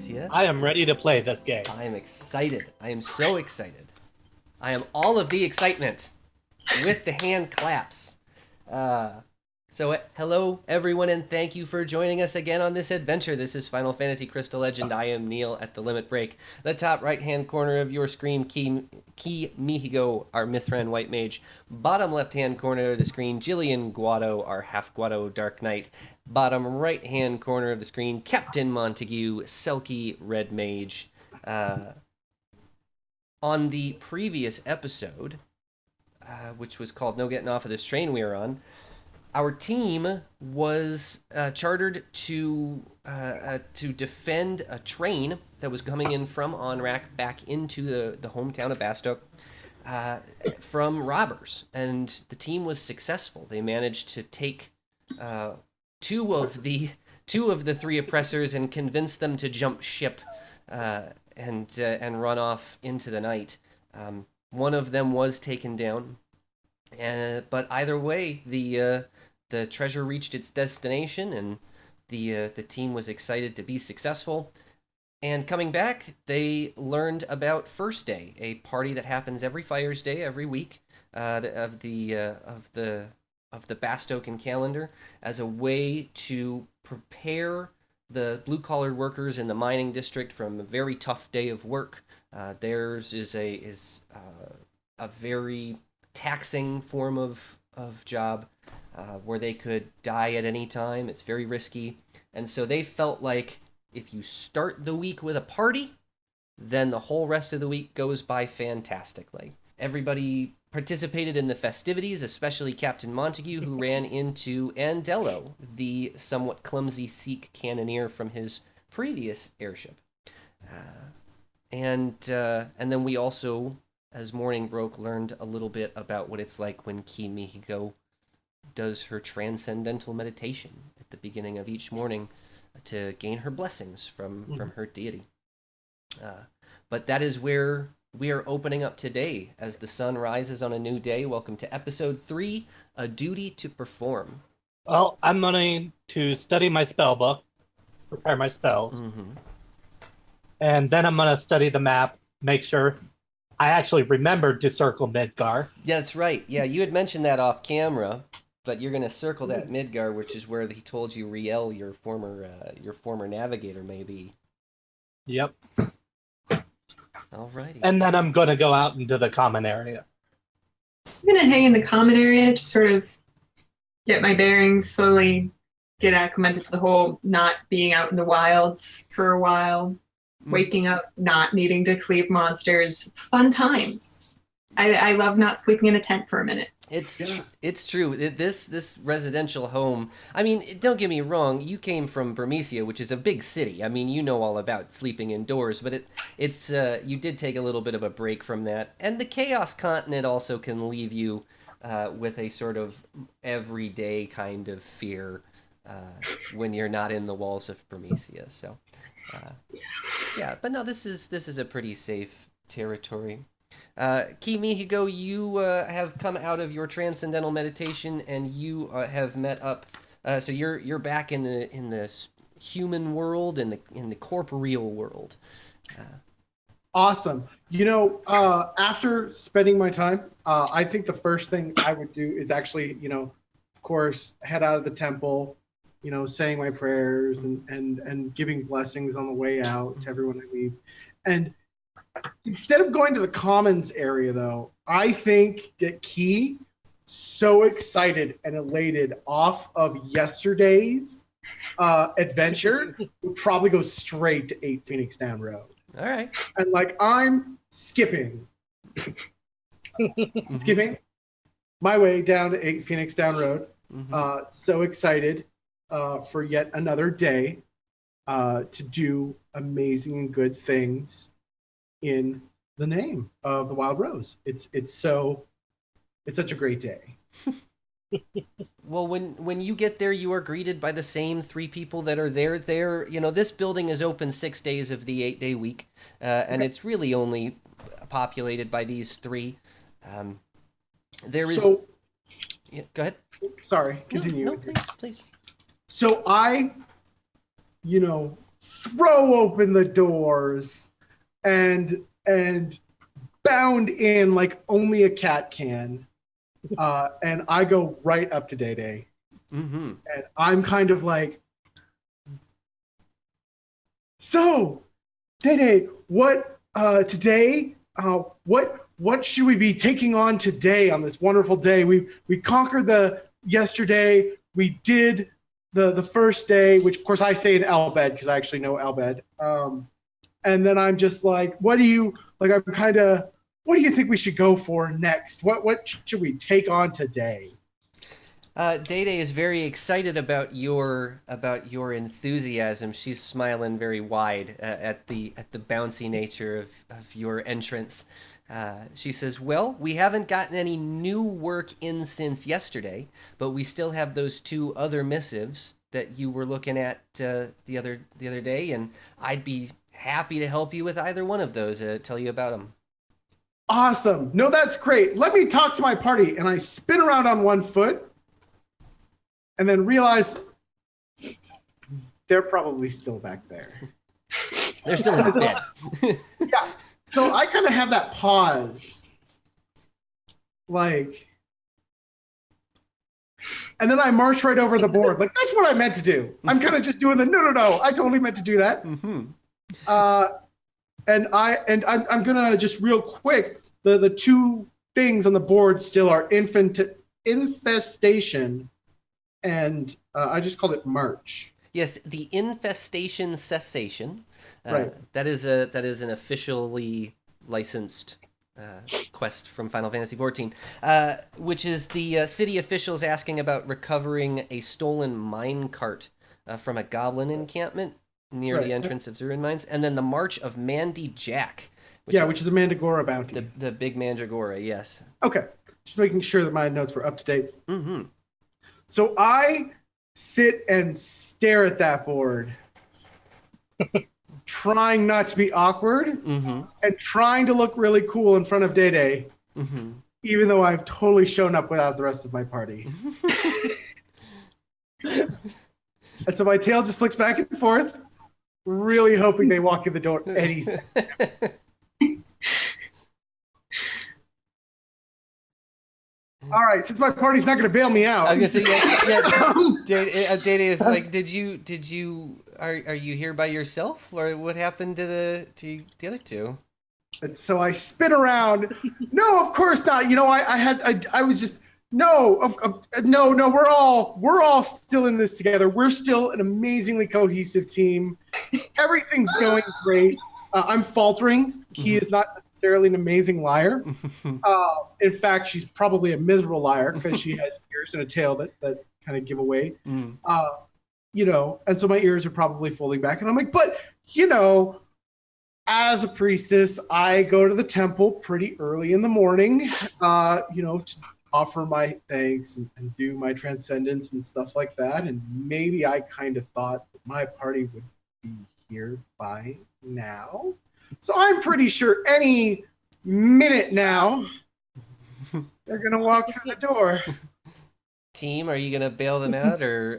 Prometheus. I am ready to play this game. I am excited. I am so excited. I am all of the excitement with the hand claps. Hello, everyone, and thank you for joining us again on this adventure. This is Final Fantasy Crystal Legend. I am Neil at theLimitBreak. The top right-hand corner of your screen, Key Mihgo, our Mithra and White Mage. Bottom left-hand corner of the screen, Gillian Guado, our Half-Guado Dark Knight. Bottom right-hand corner of the screen, Captain Montigue, Selkie, Red Mage. On the previous episode, which was called No Getting Off of This Train We Are On, our team was chartered to defend a train that was coming in from Onrak back into the hometown of Bastok from robbers, and the team was successful. They managed to take two of the three oppressors and convince them to jump ship and run off into the night. One of them was taken down, but either way, the treasure reached its destination, and the team was excited to be successful. And coming back, they learned about First Day, a party that happens every Fire's Day every week of the Bastoken calendar, as a way to prepare the blue-collar workers in the mining district from a very tough day of work. Theirs is a very taxing form of job, where they could die at any time. It's very risky. And so they felt like if you start the week with a party, then the whole rest of the week goes by fantastically. Everybody participated in the festivities, especially Captain Montague, who ran into Andello, the somewhat clumsy Sikh cannoneer from his previous airship. And then we also, as morning broke, learned a little bit about what it's like when Ki Mihgo does her transcendental meditation at the beginning of each morning to gain her blessings from her deity. But that is where we are opening up today as the sun rises on a new day. Welcome to episode 3, A Duty to Perform. Well, I'm going to study my spell book, prepare my spells, and then I'm going to study the map, make sure I actually remembered to circle Midgar. Yeah, that's right. Yeah, you had mentioned that off camera, but you're going to circle that Midgar, which is where he told you Riel, your former navigator, may be. Yep. Alrighty. And then I'm going to go out into the common area. I'm going to hang in the common area to sort of get my bearings, slowly get acclimated to the whole not being out in the wilds for a while, waking up, not needing to cleave monsters. Fun times. I love not sleeping in a tent for a minute. It's true. This residential home, I mean, don't get me wrong, you came from Bermesia, which is a big city. I mean, you know all about sleeping indoors, but it's you did take a little bit of a break from that. And the Chaos Continent also can leave you with a sort of everyday kind of fear when you're not in the walls of Bermesia. So, yeah, but no, this is a pretty safe territory. Ki Mihgo, you have come out of your transcendental meditation, and you have met up. So you're back in the human world, in the corporeal world. Awesome. You know, after spending my time, I think the first thing I would do is actually, of course, head out of the temple, saying my prayers and giving blessings on the way out to everyone I meet. And instead of going to the commons area, though, I think get Ki so excited and elated off of yesterday's adventure would probably go straight to 8 Phoenix Down Road. All right. And I'm skipping my way down to 8 Phoenix Down Road. So excited for yet another day to do amazing and good things in the name of the Wild Rose. It's such a great day. Well, when you get there, you are greeted by the same 3 people that are there. This building is open 6 days of the 8-day week, and it's really only populated by these 3. There is. Yeah, go ahead. Sorry, continue. No, please. So I, throw open the doors, and bound in like only a cat can. And I go right up to Day Day. Mm-hmm. And I'm kind of like, so, Day Day, what today? What should we be taking on today on this wonderful day? We conquered the yesterday. We did the first day, which of course I say in Albed because I actually know Albed. And then I'm just like, what do you think we should go for next? What should we take on today? Day Day is very excited about your enthusiasm. She's smiling very wide at the bouncy nature of your entrance. She says, "Well, we haven't gotten any new work in since yesterday, but we still have those 2 other missives that you were looking at the other day, and I'd be happy to help you with either one of those. Tell you about them." Awesome. No, that's great. Let me talk to my party. And I spin around on one foot and then realize they're probably still back there. They're still in bed. Yeah. So I kind of have that pause. Like, and then I march right over the board. Like, that's what I meant to do. I'm kind of just doing no. I totally meant to do that. Mm-hmm. And I'm gonna just real quick. The 2 things on the board still are infestation, and I just called it March. Yes, the infestation cessation. Right. That is an officially licensed quest from Final Fantasy XIV, which is the city officials asking about recovering a stolen mine cart from a goblin encampment near the entrance of Zeruhn Mines, and then the March of Mandy Jack. Which is a Mandragora bounty. The big Mandragora, yes. Okay, just making sure that my notes were up to date. Mm-hmm. So I sit and stare at that board, trying not to be awkward Mm-hmm. and trying to look really cool in front of Day Day, Mm-hmm. even though I've totally shown up without the rest of my party. And so my tail just flicks back and forth, really hoping they walk in the door any second. All right, since my party's not going to bail me out. I was gonna say, Day is like, did you are you here by yourself, or what happened to the other 2? And so I spin around. No, of course not. You know, I was just no, we're all still in this together. We're still an amazingly cohesive team. Everything's going great. I'm faltering. He is not necessarily an amazing liar. In fact, she's probably a miserable liar because she has ears and a tail that kind of give away. Mm. You know, and so my ears are probably folding back. And I'm like, but, you know, as a priestess, I go to the temple pretty early in the morning, you know, to offer my thanks and do my transcendence and stuff like that. And maybe I kind of thought that my party would be here by now. So I'm pretty sure any minute now, they're going to walk through the door. Team, are you gonna bail them out, or?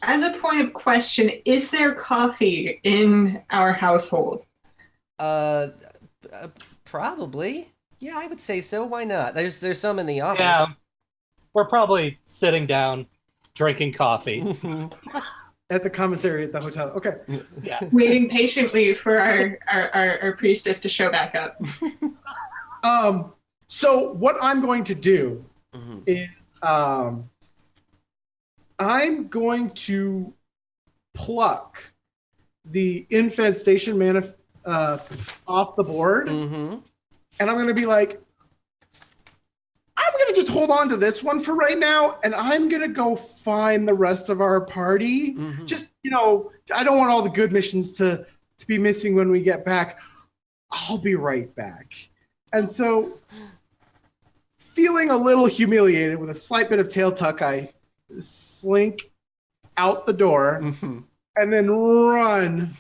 As a point of question, is there coffee in our household? Probably. Yeah, I would say so. Why not? There's some in the office. Yeah, we're probably sitting down, drinking coffee. At the commissary at the hotel. Okay. Yeah. Waiting patiently for our priestess to show back up. So what I'm going to do Mhm. is I'm going to pluck the infestation mana off the board, Mhm. and I'm going to be like, I'm going to just hold on to this one for right now, and I'm going to go find the rest of our party. Mhm. Just, you know, I don't want all the good missions to be missing when we get back. I'll be right back. And so, feeling a little humiliated with a slight bit of tail tuck, I slink out the door Mhm. and then run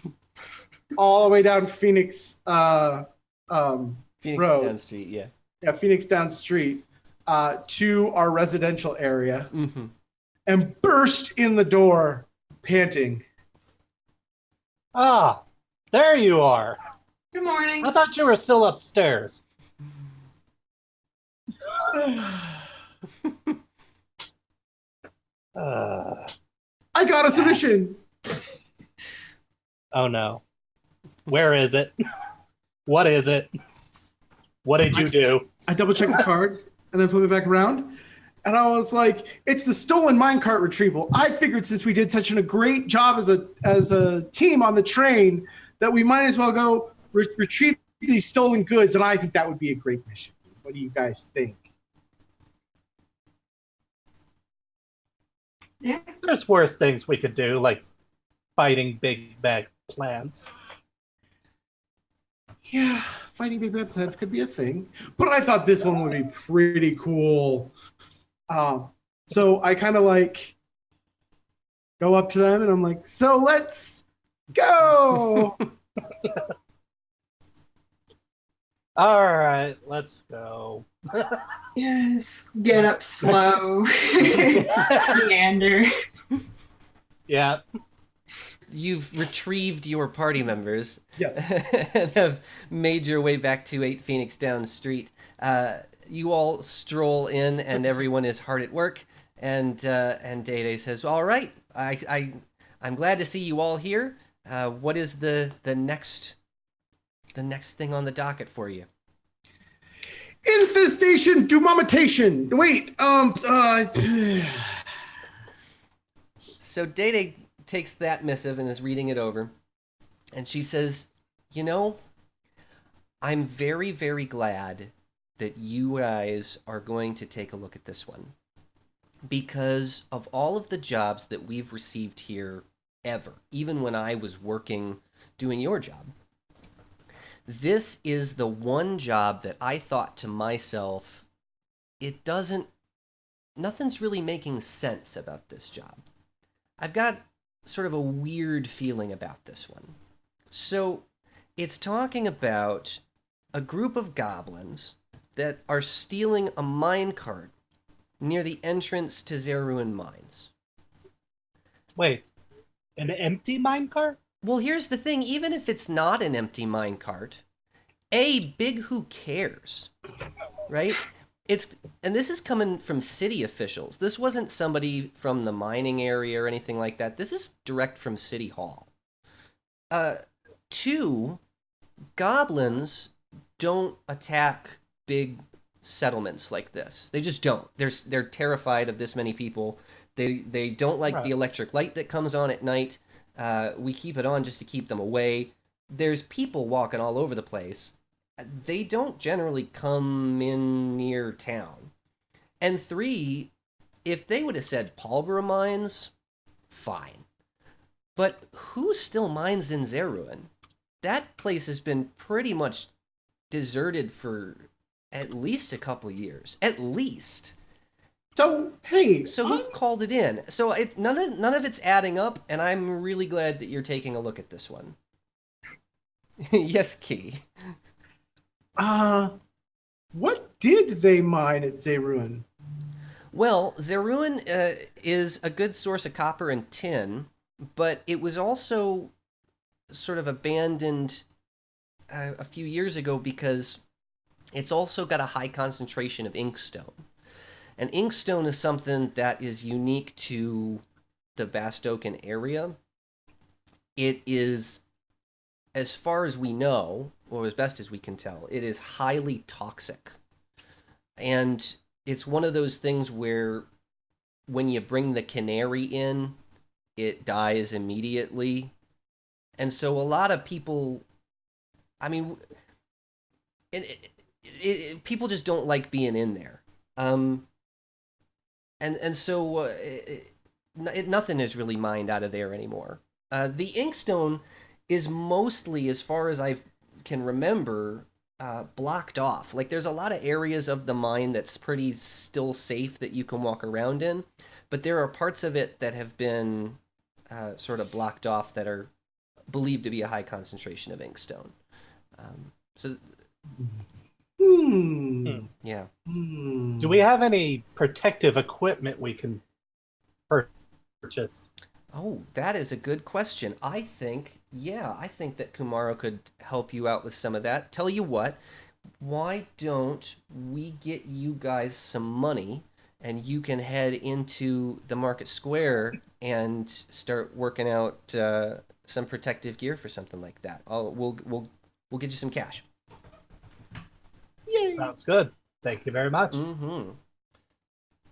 all the way down Phoenix Phoenix Road. Down Street, yeah. Phoenix down street to our residential area Mhm. and burst in the door panting. Ah, there you are. Good morning. I thought you were still upstairs. I got a submission. Oh no. Where is it? What is it? What did you do? I double checked the card and then flip it back around. And I was like, it's the stolen minecart retrieval. I figured since we did such a great job as a team on the train that we might as well go retrieve these stolen goods. And I think that would be a great mission. What do you guys think? Yeah. There's worse things we could do, like fighting big bad plants. Yeah, fighting big bad plants could be a thing. But I thought this one would be pretty cool. So I kind of like go up to them and I'm like, so let's go. All right, let's go. Yes. Get up slow. Meander. Yeah. You've retrieved your party members Yeah. and have made your way back to 8 Phoenix Down Street. You all stroll in, and everyone is hard at work. And Day says, "All right, I'm glad to see you all here. What is the next thing on the docket for you?" Infestation, dumamitation. Wait, So Day takes that missive and is reading it over, and she says, "You know, I'm very, very glad that you guys are going to take a look at this one. Because of all of the jobs that we've received here ever, even when I was working doing your job, this is the one job that I thought to myself, nothing's really making sense about this job. I've got sort of a weird feeling about this one. So it's talking about a group of goblins that are stealing a minecart near the entrance to Zeruhn Mines. Wait, an empty minecart? Well, here's the thing. Even if it's not an empty minecart, big who cares, right? And this is coming from city officials. This wasn't somebody from the mining area or anything like that. This is direct from City Hall. 2, goblins don't attack big settlements like this. They just don't. They're terrified of this many people. They don't like the electric light that comes on at night. We keep it on just to keep them away. There's people walking all over the place. They don't generally come in near town. And 3, if they would have said Palbra Mines, fine. But who still mines in Zeruhn? That place has been pretty much deserted for at least a couple years. At least. so hey, So who called it in? So none of it's adding up, and I'm really glad that you're taking a look at this one. Yes, Key. what did they mine at Zeruhn? Well, Zeruhn is a good source of copper and tin, but it was also sort of abandoned a few years ago because it's also got a high concentration of inkstone. And inkstone is something that is unique to the Bastoken area. It is, as far as we know, or as best as we can tell, it is highly toxic. And it's one of those things where when you bring the canary in, it dies immediately. And so a lot of people, I mean, people just don't like being in there. And so nothing is really mined out of there anymore. The inkstone is mostly, as far as I can remember, blocked off. Like, there's a lot of areas of the mine that's pretty still safe that you can walk around in, but there are parts of it that have been sort of blocked off that are believed to be a high concentration of inkstone. Yeah. Do we have any protective equipment we can purchase? Oh, that is a good question. I think Yeah, I think that Kumaro could help you out with some of that. Tell you what, why don't we get you guys some money and you can head into the market square and start working out some protective gear for something like that. We'll get you some cash. Yay! Sounds good. Thank you very much. Mm-hmm.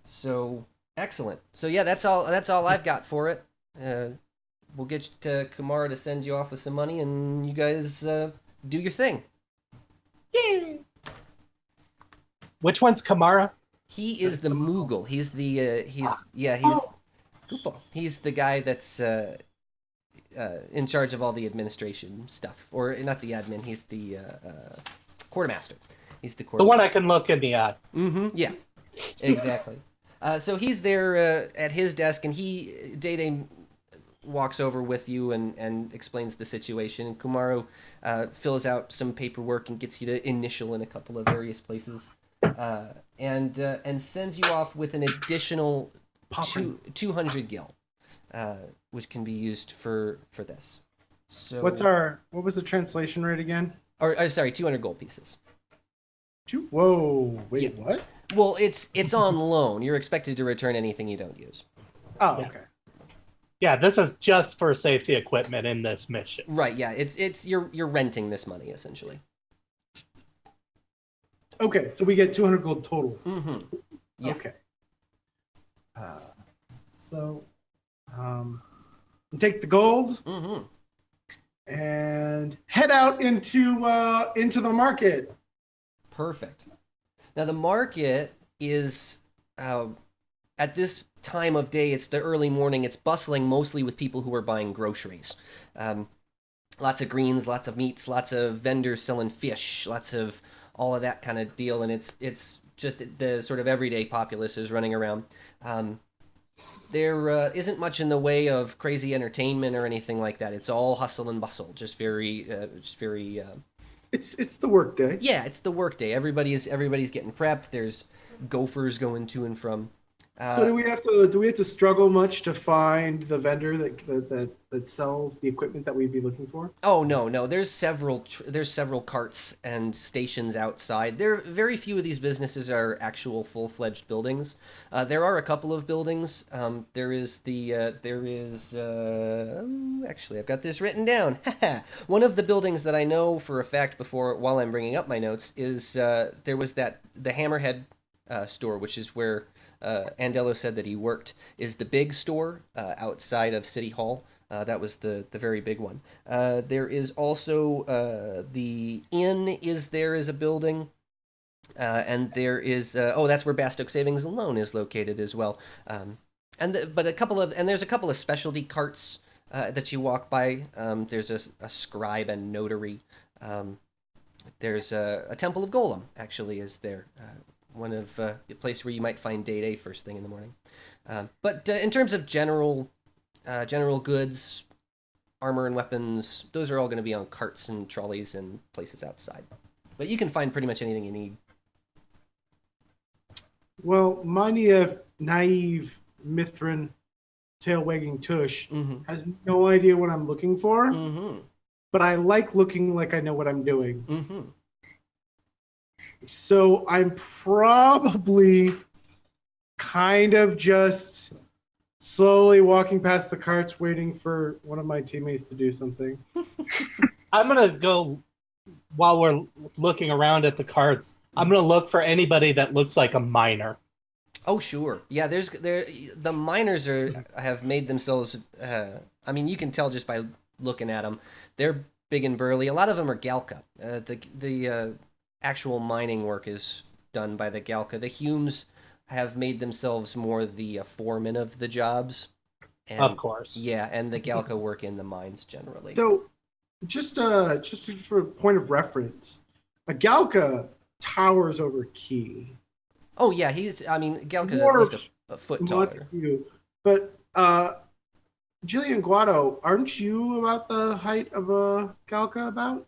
So excellent. So yeah, that's all I've got for it. We'll get to Kumara to send you off with some money, and you guys do your thing. Yay! Which one's Kamara? He is the Moogle. He's the he's the guy that's in charge of all the administration stuff, or not the admin. He's the quartermaster. He's the quartermaster. The one I can look in the eye. Mm-hmm. Yeah, exactly. So he's there at his desk, and Day walks over with you and explains the situation. And Kumaro fills out some paperwork and gets you to initial in a couple of various places, and sends you off with an additional 200 gil, which can be used for this. So what was the translation rate again? Or sorry, 200 gold pieces. Whoa, wait, Yeah. what? Well, it's on loan. You're expected to return anything you don't use. Oh, Yeah. okay. Yeah, this is just for safety equipment in this mission. Right, yeah. It's you're renting this money essentially. Okay, so we get 200 gold total. Mm-hmm. Yeah. Okay. So, take the gold Mm-hmm. and head out into the market. Perfect. Now the market is at this time of day. It's the early morning. It's bustling mostly with people who are buying groceries. Lots of greens, lots of meats, lots of vendors selling fish, lots of all of that kind of deal. And it's just the sort of everyday populace is running around. There isn't much in the way of crazy entertainment or anything like that. It's all hustle and bustle. Just very. It's the work day. Yeah, it's the work day. Everybody's getting prepped. There's gophers going to and from. So do we have to struggle much to find the vendor that sells the equipment that we'd be looking for? Oh no. There's several carts and stations outside. Very few of these businesses are actual full-fledged buildings. There are a couple of buildings. Actually, I've got this written down. One of the buildings that I know for a fact while I'm bringing up my notes is there was the Hammerhead store, which is where Andello said that he worked, is the big store outside of City Hall. That was the very big one. There is also the inn is a building. And there is that's where Bastock Savings and Loan is located as well. There's a couple of specialty carts that you walk by. There's a scribe and notary. There's a Temple of Golem actually is there. One of the place where you might find Day first thing in the morning. But in terms of general goods, armor and weapons, those are all going to be on carts and trolleys and places outside. But you can find pretty much anything you need. Well, my naive Mithran tail-wagging tush has no idea what I'm looking for, but I like looking like I know what I'm doing. Mm-hmm. So I'm probably kind of just slowly walking past the carts, waiting for one of my teammates to do something. I'm going to go, while we're looking around at the carts, I'm going to look for anybody that looks like a miner. Oh, sure. Yeah, the miners have made themselves, you can tell just by looking at them. They're big and burly. A lot of them are Galka. The actual mining work is done by the Galka. The Humes have made themselves more the foremen of the jobs. And, of course. Yeah, and the Galka work in the mines generally. So, just for a point of reference, a Galka towers over Key. Oh yeah, Galka's at least a foot taller. But Gillian Guado, aren't you about the height of a Galka about?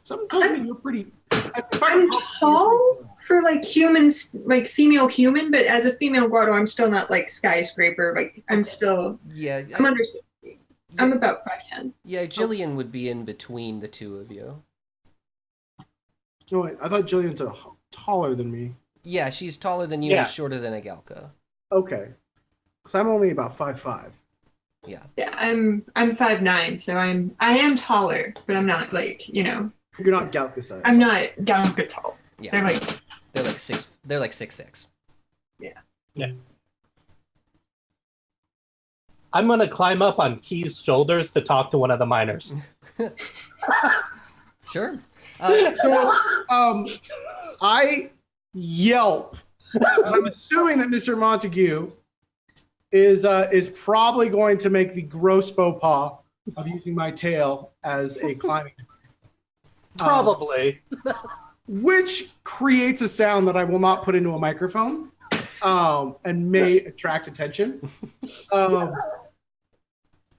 Some told me you're pretty. I'm tall for humans, female human, but as a female Guado, I'm still not skyscraper. I'm still. Yeah. I'm understanding. I'm about 5'10". Yeah, Gillian would be in between the two of you. Oh, wait, I thought Jillian's taller than me. Yeah, she's taller than you Yeah. and shorter than a Galka. Okay. Because I'm only about 5'5". Yeah. Yeah, I'm 5'9", so I am taller, but I'm not like, You're not Galka size. I'm not Galka tall. Yeah. They're like, They're like 6'6". I'm gonna climb up on Key's shoulders to talk to one of the miners. Sure. So, I yelp. I'm assuming that Mr. Montague is probably going to make the gross faux pas of using my tail as a climbing device. Probably. Which creates a sound that I will not put into a microphone and may attract attention.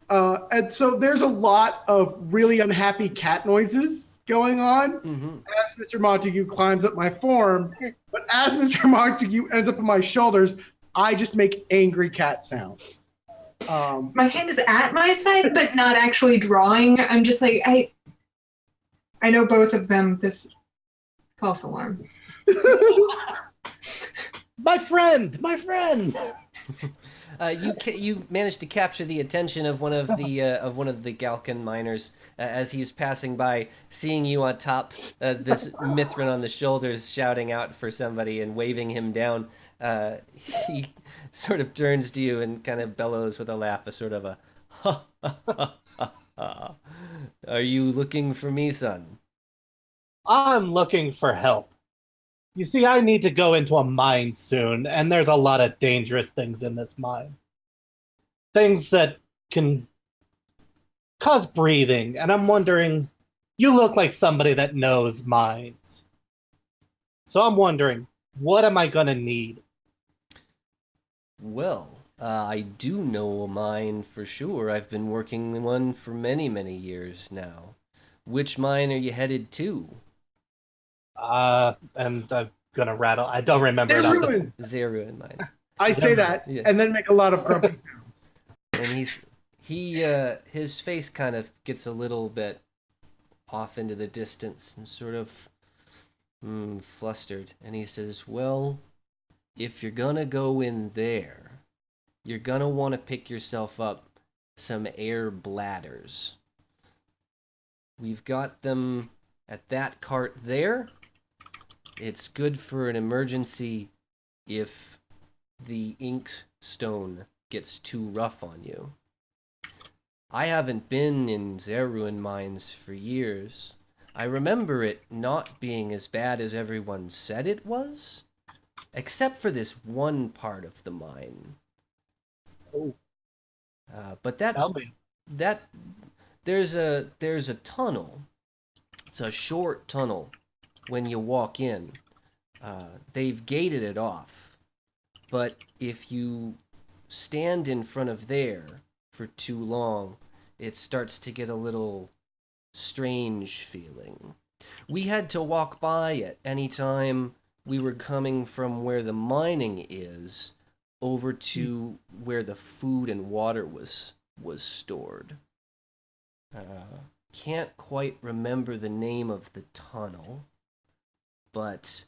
And so there's a lot of really unhappy cat noises going on as Mr. Montague climbs up my form. But as Mr. Montague ends up on my shoulders, I just make angry cat sounds. my hand is at my side, but not actually drawing. I'm just like, I know both of them. This false alarm. My friend. You managed to capture the attention of one of the Galkan miners as he's passing by, seeing you on top, this Mithrin on the shoulders, shouting out for somebody and waving him down. He sort of turns to you and kind of bellows with a laugh, a sort of a ha ha ha ha ha. Are you looking for me, son? I'm looking for help. You see, I need to go into a mine soon, and there's a lot of dangerous things in this mine. Things that can cause breathing, and I'm wondering, you look like somebody that knows mines. So I'm wondering, what am I gonna need? Well, I do know a mine for sure. I've been working in one for many, many years now. Which mine are you headed to? And I'm gonna rattle. I don't remember They're it off the ruined. Zeruhn Mines. I say that Yeah. and then make a lot of grumpy sounds. And his face kind of gets a little bit off into the distance and sort of flustered. And he says, well, if you're gonna go in there, you're gonna want to pick yourself up some air bladders. We've got them at that cart there. It's good for an emergency if the ink stone gets too rough on you. I haven't been in Zeruhn Mines for years. I remember it not being as bad as everyone said it was, except for this one part of the mine. Oh. But Tell me. there's a tunnel. It's a short tunnel. When you walk in, they've gated it off. But if you stand in front of there for too long, it starts to get a little strange feeling. We had to walk by it anytime we were coming from where the mining is over to where the food and water was stored. Can't quite remember the name of the tunnel, but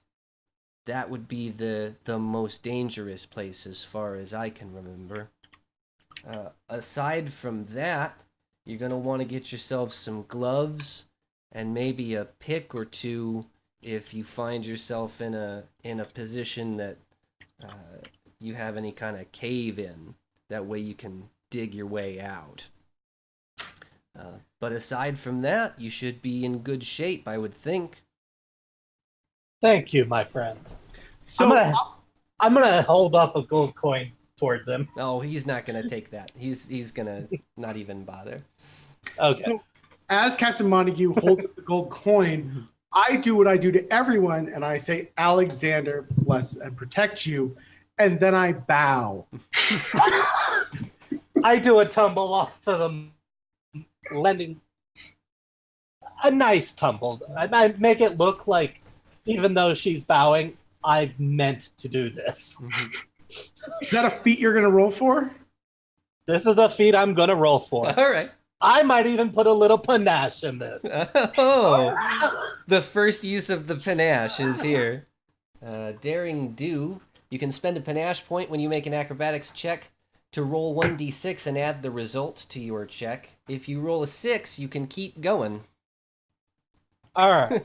that would be the most dangerous place as far as I can remember. Aside from that, you're going to want to get yourself some gloves and maybe a pick or two if you find yourself in a position that you have any kind of cave in. That way you can dig your way out. But aside from that, you should be in good shape, I would think. Thank you, my friend. So I'm gonna hold up a gold coin towards him. Oh, he's not going to take that. He's going to not even bother. Okay. So, as Captain Montague holds up the gold coin, I do what I do to everyone, and I say, Alexander, bless and protect you, and then I bow. I do a tumble off to them, lending a nice tumble. I make it look like, even though she's bowing, I meant to do this. Is that a feat you're going to roll for? This is a feat I'm gonna roll for. All right. I might even put a little panache in this. Oh, the first use of the panache is here. Daring do. You can spend a panache point when you make an acrobatics check to roll 1d6 and add the result to your check. If you roll a 6, you can keep going. All right.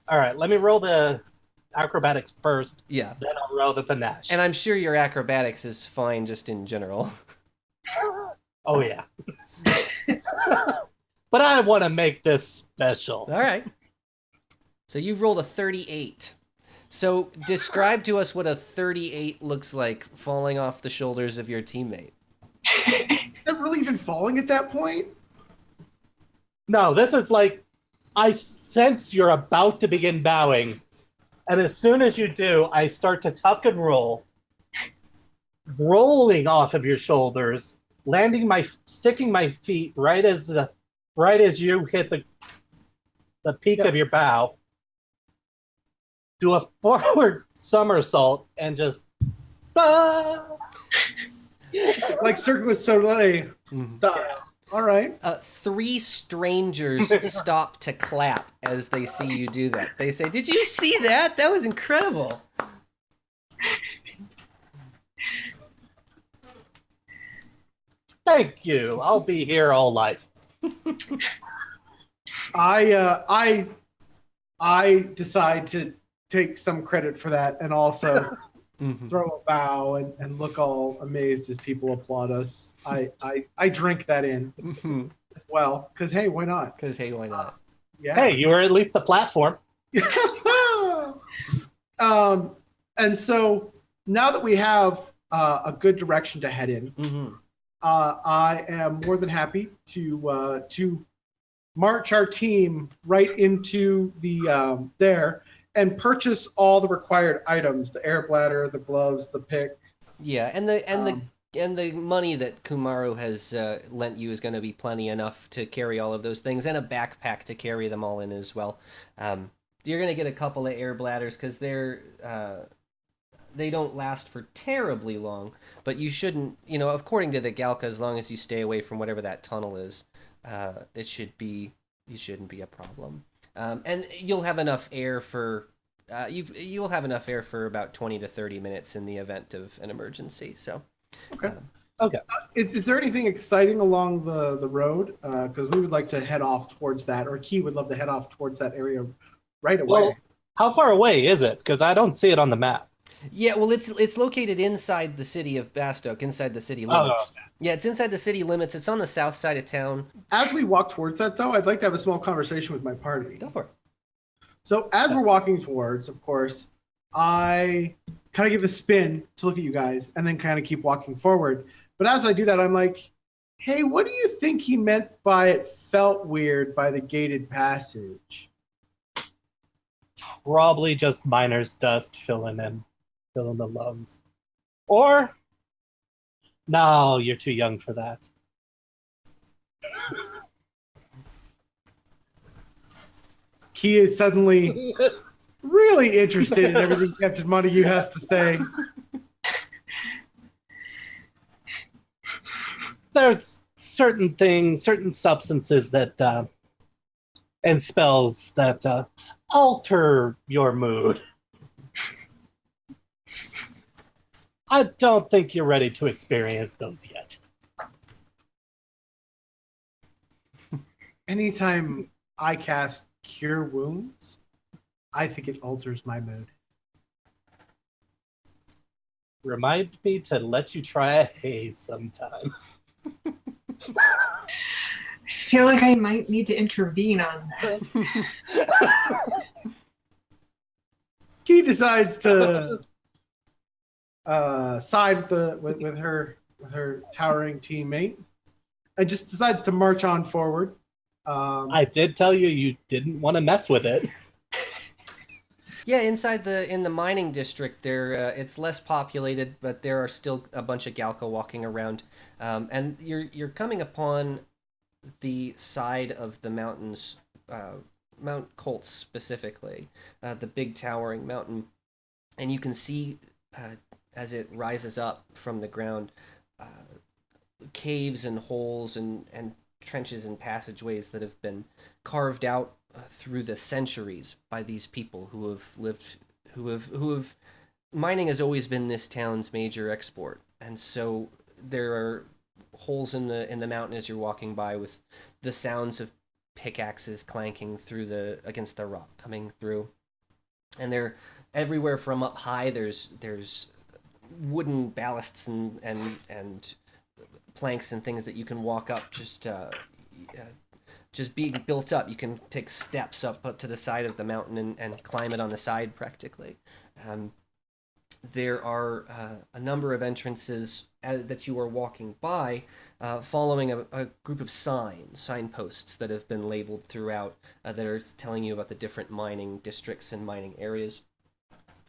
All right, let me roll the acrobatics first. Yeah. Then I'll roll the panache. And I'm sure your acrobatics is fine just in general. Oh, yeah. But I want to make this special. All right. So you rolled a 38. So describe to us what a 38 looks like falling off the shoulders of your teammate. Is that really even falling at that point? No, this is like, I sense you're about to begin bowing. And as soon as you do, I start to tuck and roll, rolling off of your shoulders, sticking my feet right as you hit the peak of your bow. Do a forward somersault and just Like Cirque du Soleil style. All right. 3 strangers stop to clap as they see you do that. They say, "Did you see that? That was incredible." Thank you. I'll be here all life. I decide to take some credit for that and also throw a bow and look all amazed as people applaud us. I drink that in as well because hey, why not? Because, hey, why not? Yeah. Hey, you were at least the platform. And so now that we have a good direction to head in, I am more than happy to march our team right into the there and purchase all the required items: the air bladder, the gloves, the pick. Yeah, and the money that Kumaru has lent you is going to be plenty enough to carry all of those things, and a backpack to carry them all in as well. You're going to get a couple of air bladders because they don't last for terribly long, but you shouldn't, according to the Galka, as long as you stay away from whatever that tunnel is, it shouldn't be a problem. And you'll have enough air for you'll have enough air for about 20 to 30 minutes in the event of an emergency. So Okay. Okay. Is there anything exciting along the road? Because we would like to head off towards that, or Key would love to head off towards that area right away. Well, how far away is it? Because I don't see it on the map. yeah, well, it's located inside the city of Bastok, inside the city limits. Yeah, it's inside the city limits. It's on the south side of town. As we walk towards that, though, I'd like to have a small conversation with my party. Go for it. So as we're walking towards, of course, I kind of give a spin to look at you guys and then kind of keep walking forward. But as I do that, I'm like, hey, what do you think he meant by it felt weird by the gated passage? Probably just miner's dust filling the lungs. Or, no, you're too young for that. Key is suddenly really interested in everything Captain Montigue has to say. There's certain things, certain substances that and spells that alter your mood. I don't think you're ready to experience those yet. Anytime I cast Cure Wounds, I think it alters my mood. Remind me to let you try a haze sometime. I feel like I might need to intervene on that. Key decides to side with her towering teammate and just decides to march on forward. I did tell you you didn't want to mess with it. Yeah, in the mining district, it's less populated, but there are still a bunch of Galka walking around, and you're coming upon the side of the mountains, Mount Colt specifically, the big towering mountain, and you can see as it rises up from the ground, caves and holes and trenches and passageways that have been carved out through the centuries by these people who have lived, who have mining has always been this town's major export, and so there are holes in the mountain as you're walking by with the sounds of pickaxes clanking through against the rock coming through, and they're everywhere from up high. There's wooden ballasts and planks and things that you can walk up just being built up. You can take steps up to the side of the mountain and climb it on the side practically. There are a number of entrances that you are walking by, following a group of signposts that have been labeled throughout that are telling you about the different mining districts and mining areas.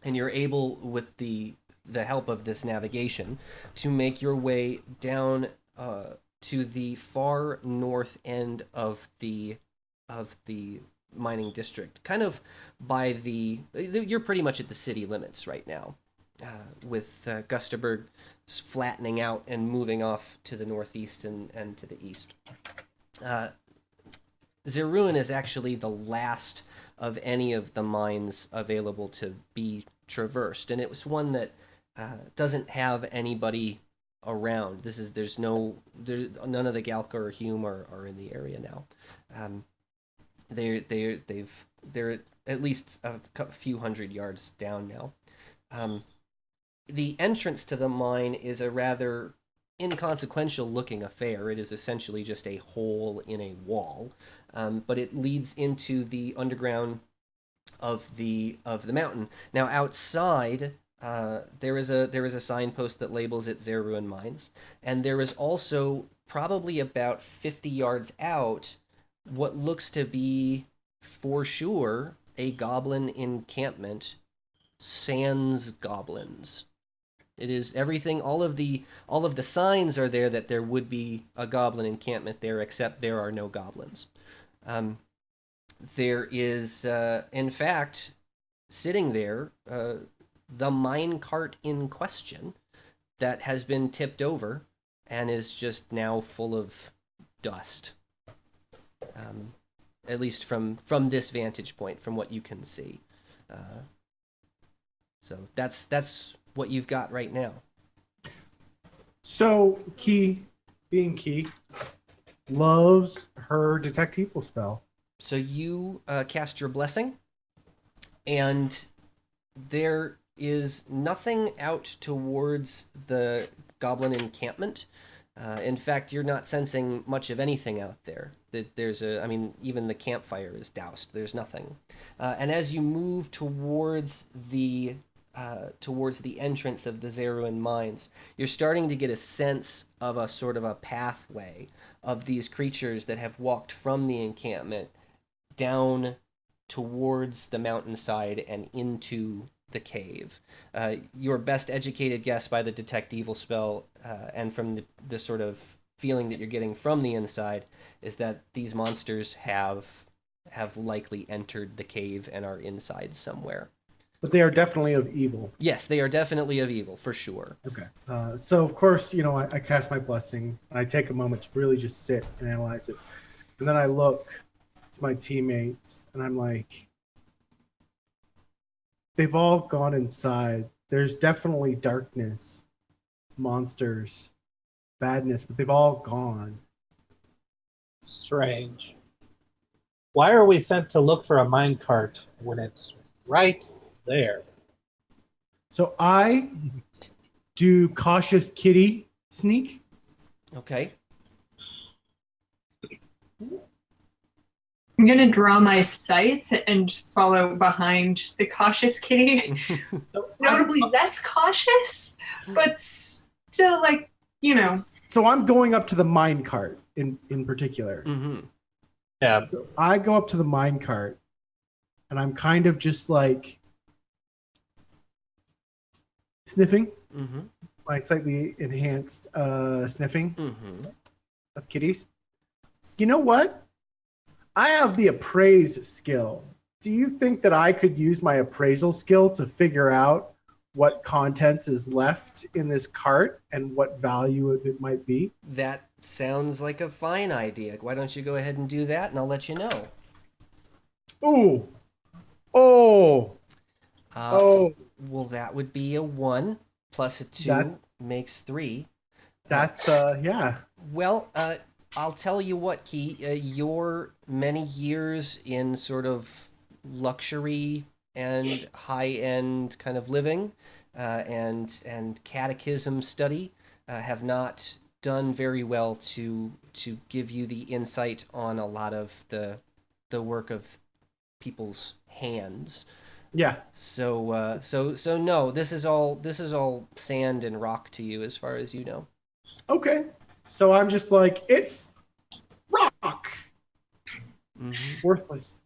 And you're able, with the help of this navigation, to make your way down to the far north end of the mining district, kind of by you're pretty much at the city limits right now, with Gusterberg flattening out and moving off to the northeast and to the east. Zeruhn is actually the last of any of the mines available to be traversed, and it was one that doesn't have anybody around. None of the Galka or Hume are in the area now. They're at least a few hundred yards down now. The entrance to the mine is a rather inconsequential looking affair. It is essentially just a hole in a wall, but it leads into the underground of the mountain. Now outside, there is a signpost that labels it Zeruhn Mines, and there is also, probably about 50 yards out, what looks to be for sure a goblin encampment, sans goblins. It is everything. All of the signs are there that there would be a goblin encampment there, except there are no goblins. There is, in fact, sitting there, the mine cart in question that has been tipped over and is just now full of dust. At least from this vantage point, from what you can see. So that's what you've got right now. So Key, being Key, loves her detect evil spell. So you cast your blessing, and there is nothing out towards the goblin encampment. In fact, you're not sensing much of anything out there. Even the campfire is doused. There's nothing. And as you move towards the entrance of the Zeruhn Mines, you're starting to get a sense of a sort of a pathway of these creatures that have walked from the encampment down towards the mountainside and into the cave. Your best educated guess by the detect evil spell and from the sort of feeling that you're getting from the inside is that these monsters have likely entered the cave and are inside somewhere. But they are definitely of evil. Yes, they are definitely of evil, for sure. Okay. So, of course, I cast my blessing, and I take a moment to really just sit and analyze it. And then I look to my teammates, and I'm like, they've all gone inside. There's definitely darkness, monsters, badness, but they've all gone. Strange. Why are we sent to look for a minecart when it's right there? So I do cautious kitty sneak. Okay. I'm gonna draw my scythe and follow behind the cautious kitty. Notably less cautious, but still So I'm going up to the mine cart in particular. Mm-hmm. Yeah. So I go up to the mine cart, and I'm kind of just like sniffing, Mm-hmm. my slightly enhanced sniffing Mm-hmm. of kitties. You know what? I have the appraise skill. Do you think that I could use my appraisal skill to figure out what contents is left in this cart and what value it might be? That sounds like a fine idea. Why don't you go ahead and do that, and I'll let you know. Ooh. Oh. Oh. Well, that would be a 1 plus a 2 makes 3. That's, yeah. Well, I'll tell you what, Key. Your many years in sort of luxury and high-end kind of living and catechism study have not done very well to give you the insight on a lot of the work of people's hands. Yeah. So no, this is all sand and rock to you as far as you know. Okay. So I'm just like, it's rock. Mm-hmm. Worthless.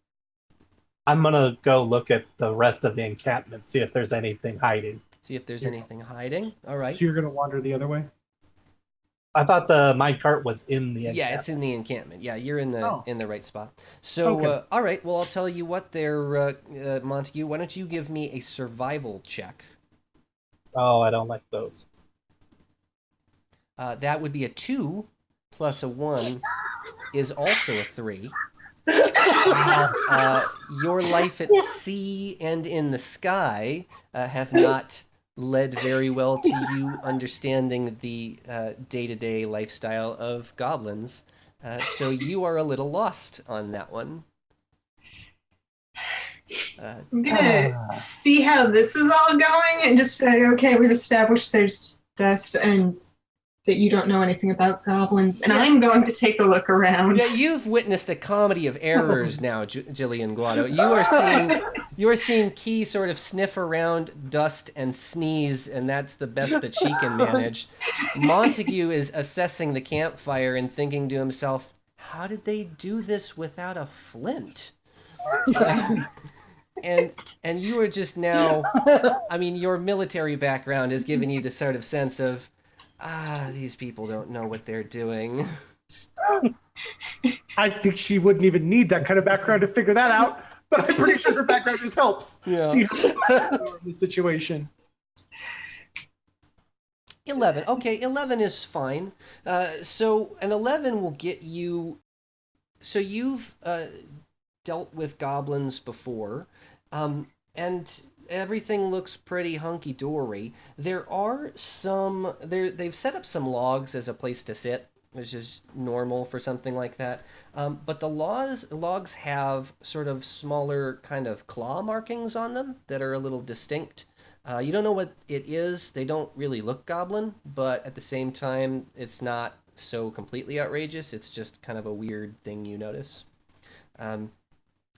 I'm gonna go look at the rest of the encampment, see if there's anything hiding. See if there's anything hiding. All right. So you're gonna wander the other way? I thought the minecart was in the encampment. Yeah, it's in the encampment. Yeah, you're in the right spot. So, Okay. All right. Well, I'll tell you what. There, Montague. Why don't you give me a survival check? Oh, I don't like those. That would be a 2 plus a 1 is also a 3. Your life at sea and in the sky have not led very well to you understanding the day-to-day lifestyle of goblins. So you are a little lost on that one. I'm gonna see how this is all going and just be like, okay, we've established there's dust and that you don't know anything about goblins, and I'm going to take a look around. Yeah, you've witnessed a comedy of errors now, Gillian Guado. You are seeing Key sort of sniff around dust and sneeze, and that's the best that she can manage. Montague is assessing the campfire and thinking to himself, how did they do this without a flint? And you are just now, I mean, your military background has given you the sort of sense of, these people don't know what they're doing. I think she wouldn't even need that kind of background to figure that out, but I'm pretty sure her background just helps. Yeah. See how in the situation. 11. Okay, 11 is fine. So an 11 will get you... So you've dealt with goblins before, and everything looks pretty hunky-dory. There are some... They've set up some logs as a place to sit, which is normal for something like that. But the logs have sort of smaller kind of claw markings on them that are a little distinct. You don't know what it is. They don't really look goblin, but at the same time, it's not so completely outrageous. It's just kind of a weird thing you notice.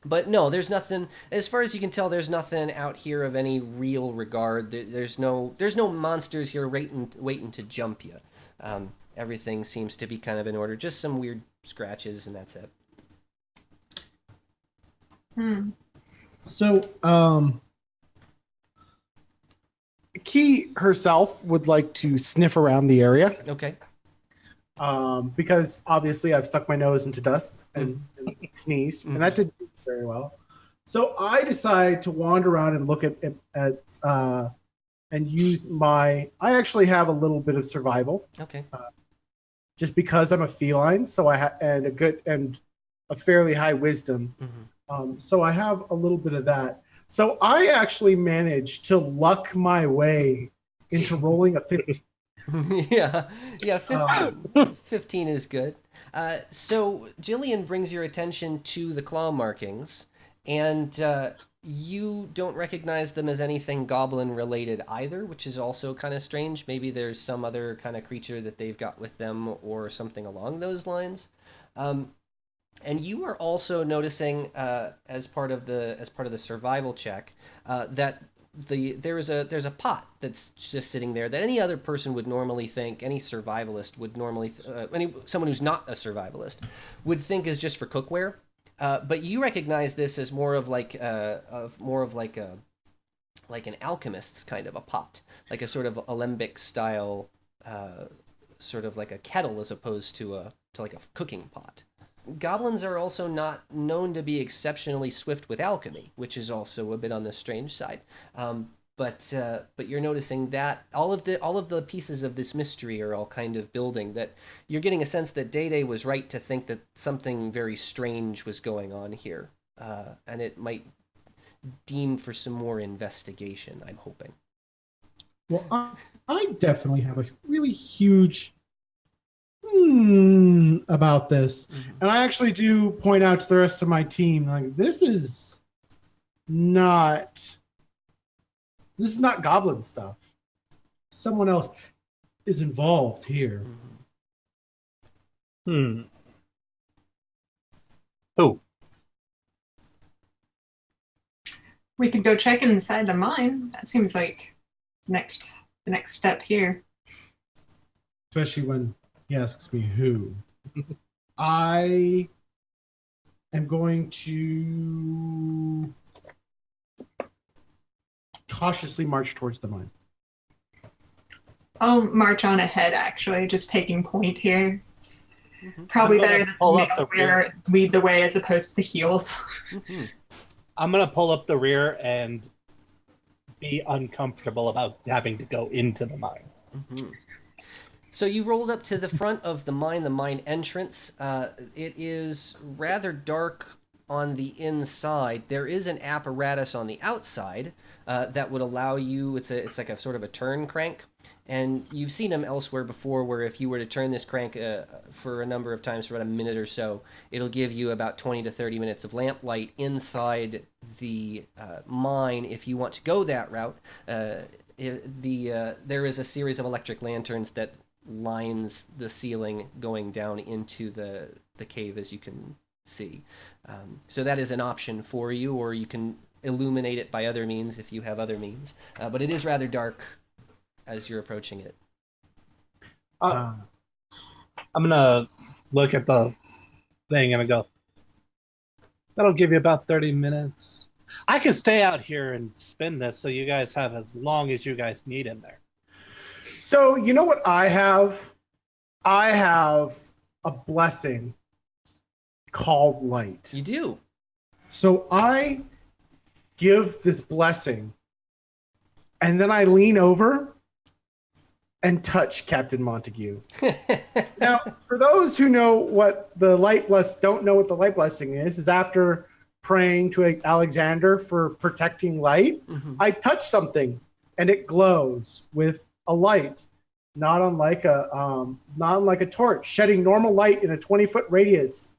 But no, there's nothing, as far as you can tell, there's nothing out here of any real regard. There's no monsters here waiting to jump you. Everything seems to be kind of in order. Just some weird scratches, and that's it. So, Key herself would like to sniff around the area. Okay. Because obviously I've stuck my nose into dust and sneezed, and that didn't do very well. So I decide to wander around and look at and use my. I actually have a little bit of survival. Okay. Just because I'm a feline, so I and a fairly high wisdom. So I have a little bit of that. So I actually managed to luck my way into rolling a 15. yeah, 15. 15 is good. So Gillian brings your attention to the claw markings, and you don't recognize them as anything goblin related either, which is also kind of strange. Maybe there's some other kind of creature that they've got with them or something along those lines. And you are also noticing, as part of the survival check, that there's a pot that's just sitting there that any other person would normally think, any survivalist would normally, someone who's not a survivalist would think is just for cookware. But you recognize this as more of like an alchemist's kind of a pot, like a sort of alembic style, sort of like a kettle as opposed to like a cooking pot. Goblins are also not known to be exceptionally swift with alchemy, which is also a bit on the strange side. but you're noticing that all of the pieces of this mystery are all kind of building. That you're getting a sense that Day was right to think that something very strange was going on here, and it might deem for some more investigation. I'm hoping. Well, I definitely have a really huge about this, and I actually do point out to the rest of my team, like, this is not goblin stuff. Someone else is involved here. Who? We could go check inside the mine. That seems like the next step here. Especially when he asks me who. I am going to cautiously march towards the mine. I'll march on ahead, actually, just taking point here. It's probably I'm gonna better that pull the up the middleware lead the way as opposed to the heels. I'm gonna pull up the rear and be uncomfortable about having to go into the mine. So you rolled up to the front of the mine entrance. It is rather dark on the inside. There is an apparatus on the outside that would allow you. It's like a sort of a turn crank, and you've seen them elsewhere before. Where if you were to turn this crank for a number of times for about a minute or so, it'll give you about 20 to 30 minutes of lamplight inside the mine. If you want to go that route, there is a series of electric lanterns that lines the ceiling going down into the cave, as you can see. So that is an option for you, or you can illuminate it by other means if you have other means. But it is rather dark as you're approaching it. I'm gonna look at the thing and I go, that'll give you about 30 minutes. I can stay out here and spin this so you guys have as long as you guys need in there. So, you know what I have? I have a blessing called light. You do. So I give this blessing, and then I lean over and touch Captain Montigue. Now, for those who know what the don't know what the light blessing is after praying to Alexander for protecting light, I touch something and it glows with a light, not unlike a torch, shedding normal light in a 20-foot radius.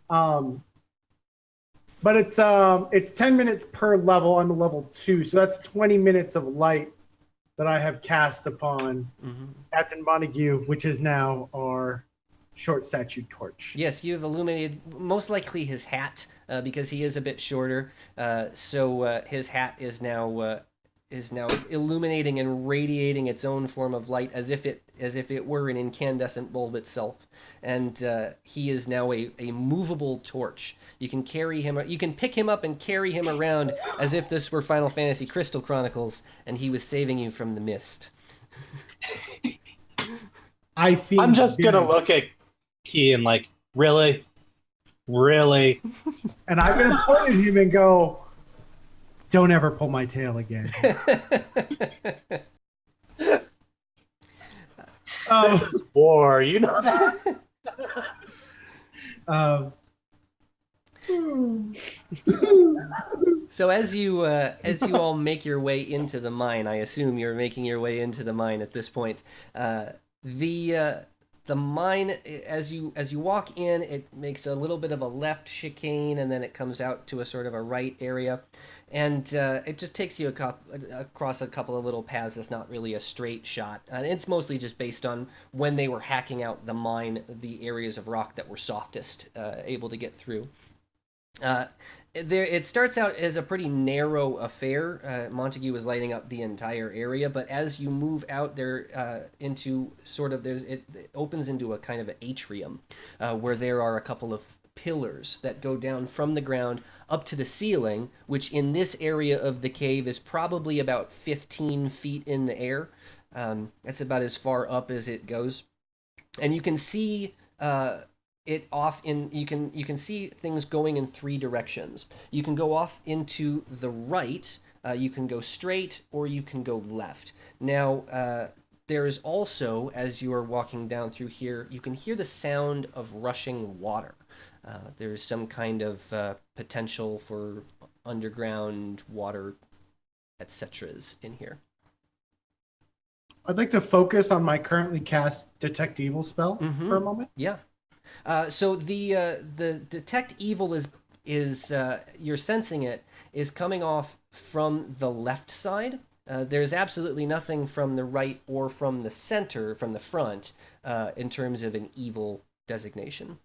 But it's 10 minutes per level. I'm a level 2, so that's 20 minutes of light that I have cast upon Captain Montague, which is now our short statue torch. Yes, you have illuminated most likely his hat because he is a bit shorter. So his hat is now illuminating and radiating its own form of light as if it were an incandescent bulb itself. And he is now a movable torch. You can carry him. You can pick him up and carry him around as if this were Final Fantasy Crystal Chronicles and he was saving you from the mist. I see. I'm just gonna look at Key and like, really? And I'm gonna point at him and go, "Don't ever pull my tail again." This is war, you know that? So as you all make your way into the mine, I assume you're making your way into the mine at this point. The mine, as you walk in, it makes a little bit of a left chicane, and then it comes out to a sort of a right area, and it just takes you across a couple of little paths. That's not really a straight shot, and it's mostly just based on when they were hacking out the mine, the areas of rock that were softest, able to get through. It starts out as a pretty narrow affair. Montague is lighting up the entire area, but as you move out there into sort of it opens into a kind of an atrium where there are a couple of pillars that go down from the ground up to the ceiling, which in this area of the cave is probably about 15 feet in the air. That's about as far up as it goes, and you can see you can see things going in 3 directions. You can go off into the right You can go straight or you can go left. Now, there is also, as you are walking down through here, you can hear the sound of rushing water. There's some kind of potential for underground water, etc's in here. I'd like to focus on my currently cast Detect Evil spell for a moment. Yeah. So the detect evil is you're sensing it is coming off from the left side. There's absolutely nothing from the right or from the center, from the front, in terms of an evil designation.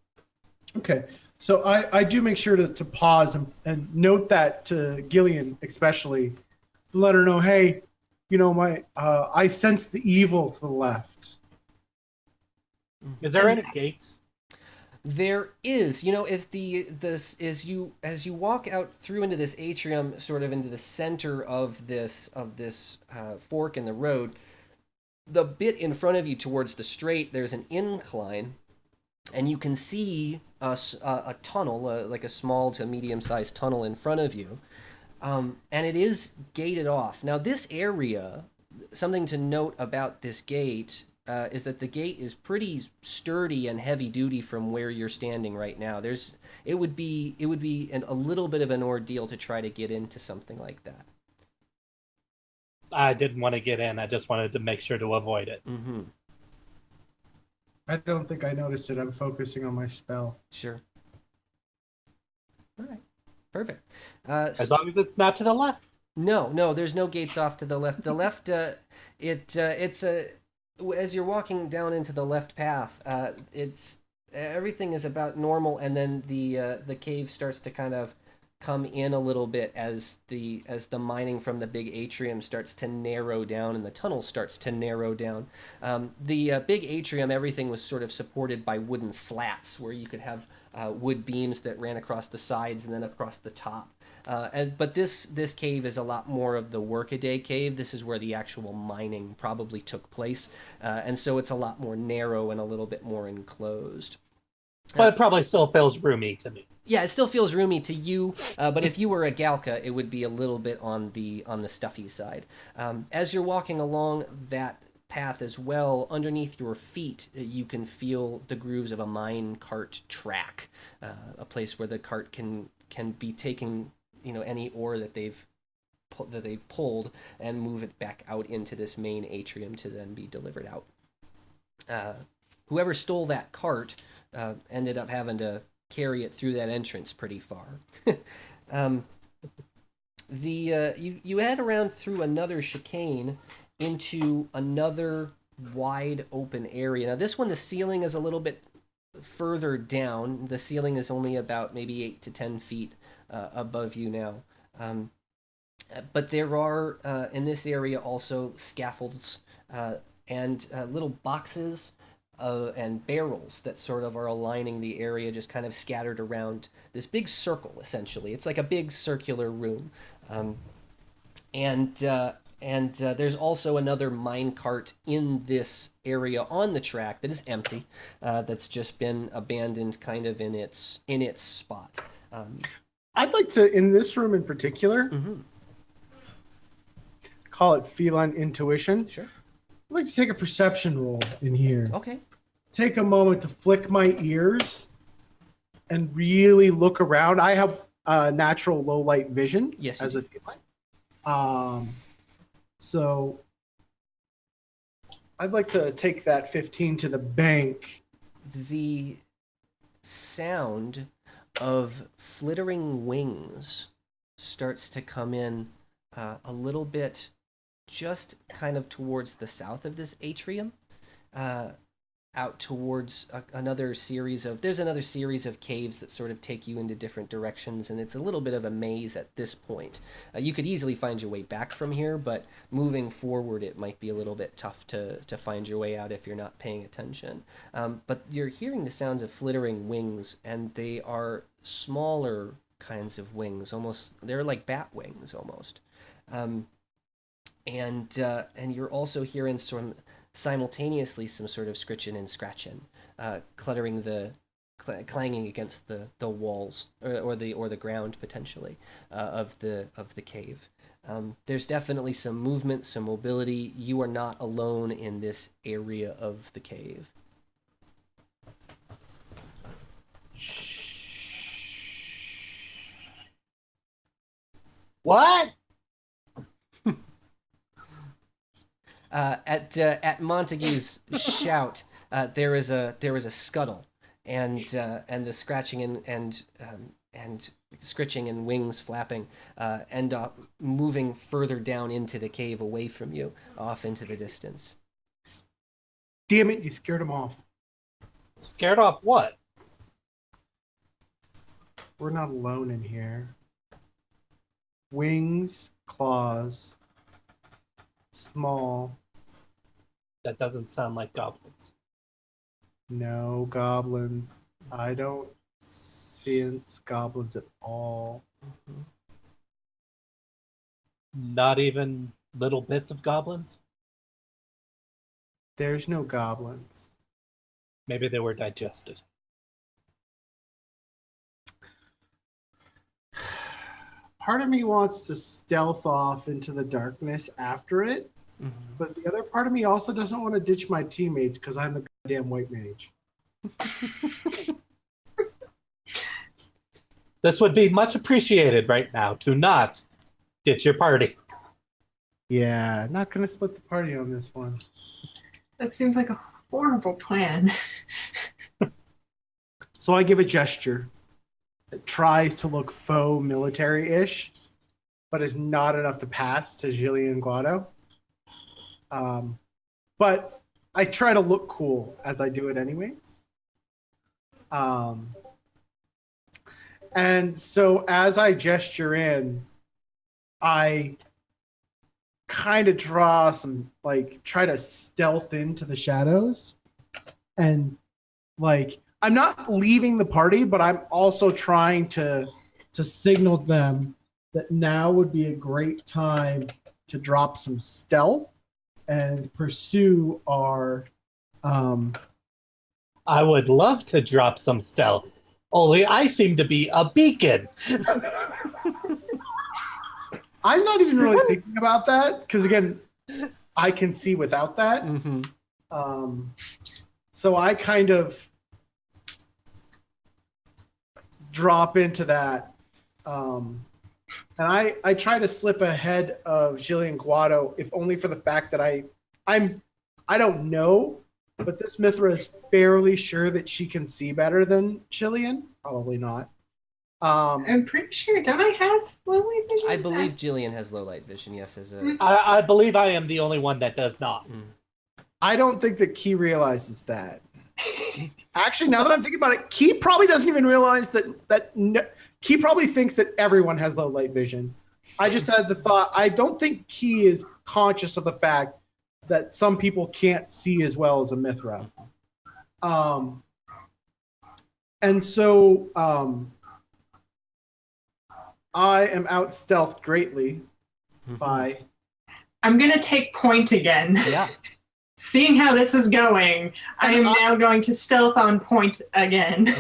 Okay, so I do make sure to pause and note that to Gillian especially, let her know, hey, you know, I sense the evil to the left. Is there any gates? There is, you know, if as you walk out through into this atrium, sort of into the center of this fork in the road, the bit in front of you towards the straight, there's an incline, and you can see a tunnel, like a small to medium-sized tunnel in front of you, and it is gated off. Now, this area, something to note about this gate. Is that the gate is pretty sturdy and heavy duty from where you're standing right now. It would be a little bit of an ordeal to try to get into something like that. I didn't want to get in. I just wanted to make sure to avoid it. Mm-hmm. I don't think I noticed it. I'm focusing on my spell. Sure. All right. Perfect. As long as it's not to the left. No, there's no gates off to the left. The left, as you're walking down into the left path, it's everything is about normal, and then the cave starts to kind of come in a little bit as the mining from the big atrium starts to narrow down and the tunnel starts to narrow down. The big atrium, everything was sort of supported by wooden slats where you could have wood beams that ran across the sides and then across the top. But this cave is a lot more of the workaday cave. This is where the actual mining probably took place, and so it's a lot more narrow and a little bit more enclosed. But it probably still feels roomy to me. Yeah, it still feels roomy to you, but if you were a Galka, it would be a little bit on the stuffy side. As you're walking along that path as well, underneath your feet, you can feel the grooves of a mine cart track, a place where the cart can be taking, you know, any ore that they've pulled and move it back out into this main atrium to then be delivered out. Whoever stole that cart ended up having to carry it through that entrance pretty far. You head around through another chicane into another wide open area. Now this one, the ceiling is a little bit further down. The ceiling is only about maybe 8 to 10 feet above you now. But there are, in this area, also scaffolds and little boxes and barrels that sort of are aligning the area, just kind of scattered around this big circle, essentially. It's like a big circular room. And there's also another mine cart in this area on the track that is empty, that's just been abandoned kind of in its spot. I'd like to, in this room in particular, call it feline intuition. Sure. I'd like to take a perception roll in here. Okay. Take a moment to flick my ears and really look around. I have natural low light vision as a feline. So I'd like to take that 15 to the bank. The sound of flittering wings starts to come in a little bit just kind of towards the south of this atrium, out towards another series of caves that sort of take you into different directions, and it's a little bit of a maze at this point. You could easily find your way back from here, but moving forward it might be a little bit tough to find your way out if you're not paying attention. But you're hearing the sounds of flittering wings, and they are smaller kinds of wings, almost they're like bat wings almost. And you're also hearing simultaneously some sort of scritching and scratching, cluttering the clanging against the walls or the ground potentially of the cave. There's definitely some movement, some mobility. You are not alone in this area of the cave. What? At Montague's shout, there is a scuttle, and the scratching and scritching and wings flapping end up moving further down into the cave, away from you, off into the distance. Damn it! You scared him off. Scared off what? We're not alone in here. Wings, claws, small. That doesn't sound like goblins. No goblins. I don't sense goblins at all. Not even little bits of goblins? There's no goblins. Maybe they were digested. Part of me wants to stealth off into the darkness after it, but the other part of me also doesn't want to ditch my teammates because I'm the goddamn white mage. This would be much appreciated right now to not ditch your party. Yeah, not gonna split the party on this one. That seems like a horrible plan. So I give a gesture that tries to look faux military-ish, but is not enough to pass to Gillian Guado. But I try to look cool as I do it anyways. And so as I gesture in, I kind of draw some, like, try to stealth into the shadows. And, like, I'm not leaving the party, but I'm also trying to signal them that now would be a great time to drop some stealth and pursue our I would love to drop some stealth. Only I seem to be a beacon. I'm not even really thinking about that because, again, I can see without that. So I kind of drop into that. And I try to slip ahead of Gillian Guado, if only for the fact that I don't know, but this Mithra is fairly sure that she can see better than Gillian. Probably not. I'm pretty sure. Don't I have low light vision? I believe Gillian has low light vision. Yes, as a I believe I am the only one that does not. I don't think that Key realizes that. Actually, now that I'm thinking about it, Key probably doesn't even realize Key probably thinks that everyone has low light vision. I just had the thought, I don't think Key is conscious of the fact that some people can't see as well as a Mithra. And so I am out stealthed greatly by... I'm going to take point again. yeah. Seeing how this is going, I am now going to stealth on point again.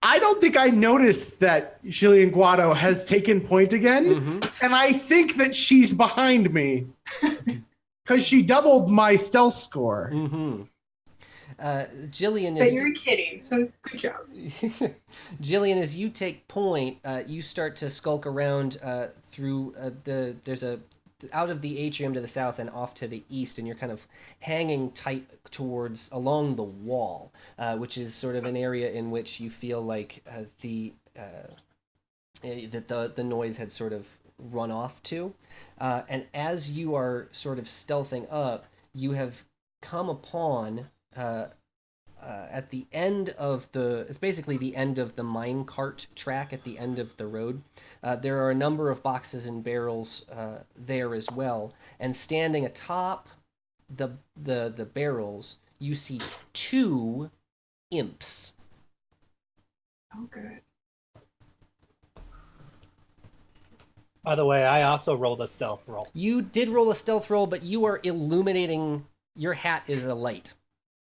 I don't think I noticed that Gillian Guado has taken point again, and I think that she's behind me because she doubled my stealth score. Gillian But is. you're kidding, so good job. Gillian, as you take point, you start to skulk around through there's a out of the atrium to the south and off to the east, and you're kind of hanging tight towards along the wall, which is sort of an area in which you feel like that the noise had sort of run off to, and as you are sort of stealthing up, you have come upon at the end of it's basically the end of the mine cart track at the end of the road. There are a number of boxes and barrels there as well, and standing atop the barrels, you see two imps. Oh, good. By the way, I also rolled a stealth roll. You did roll a stealth roll, but you are illuminating. Your hat is a light.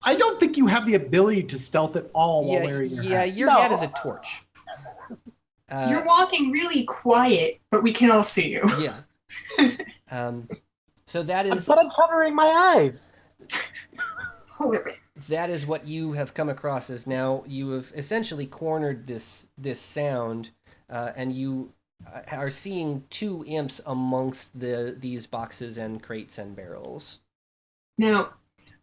I don't think you have the ability to stealth at all while Yeah, wearing your yeah, hat. your No. hat is a torch. You're walking really quiet, but we can all see you. Yeah. So that is But I'm covering my eyes. that is what you have come across as now. You have essentially cornered this sound, and you are seeing two imps amongst these boxes and crates and barrels. Now,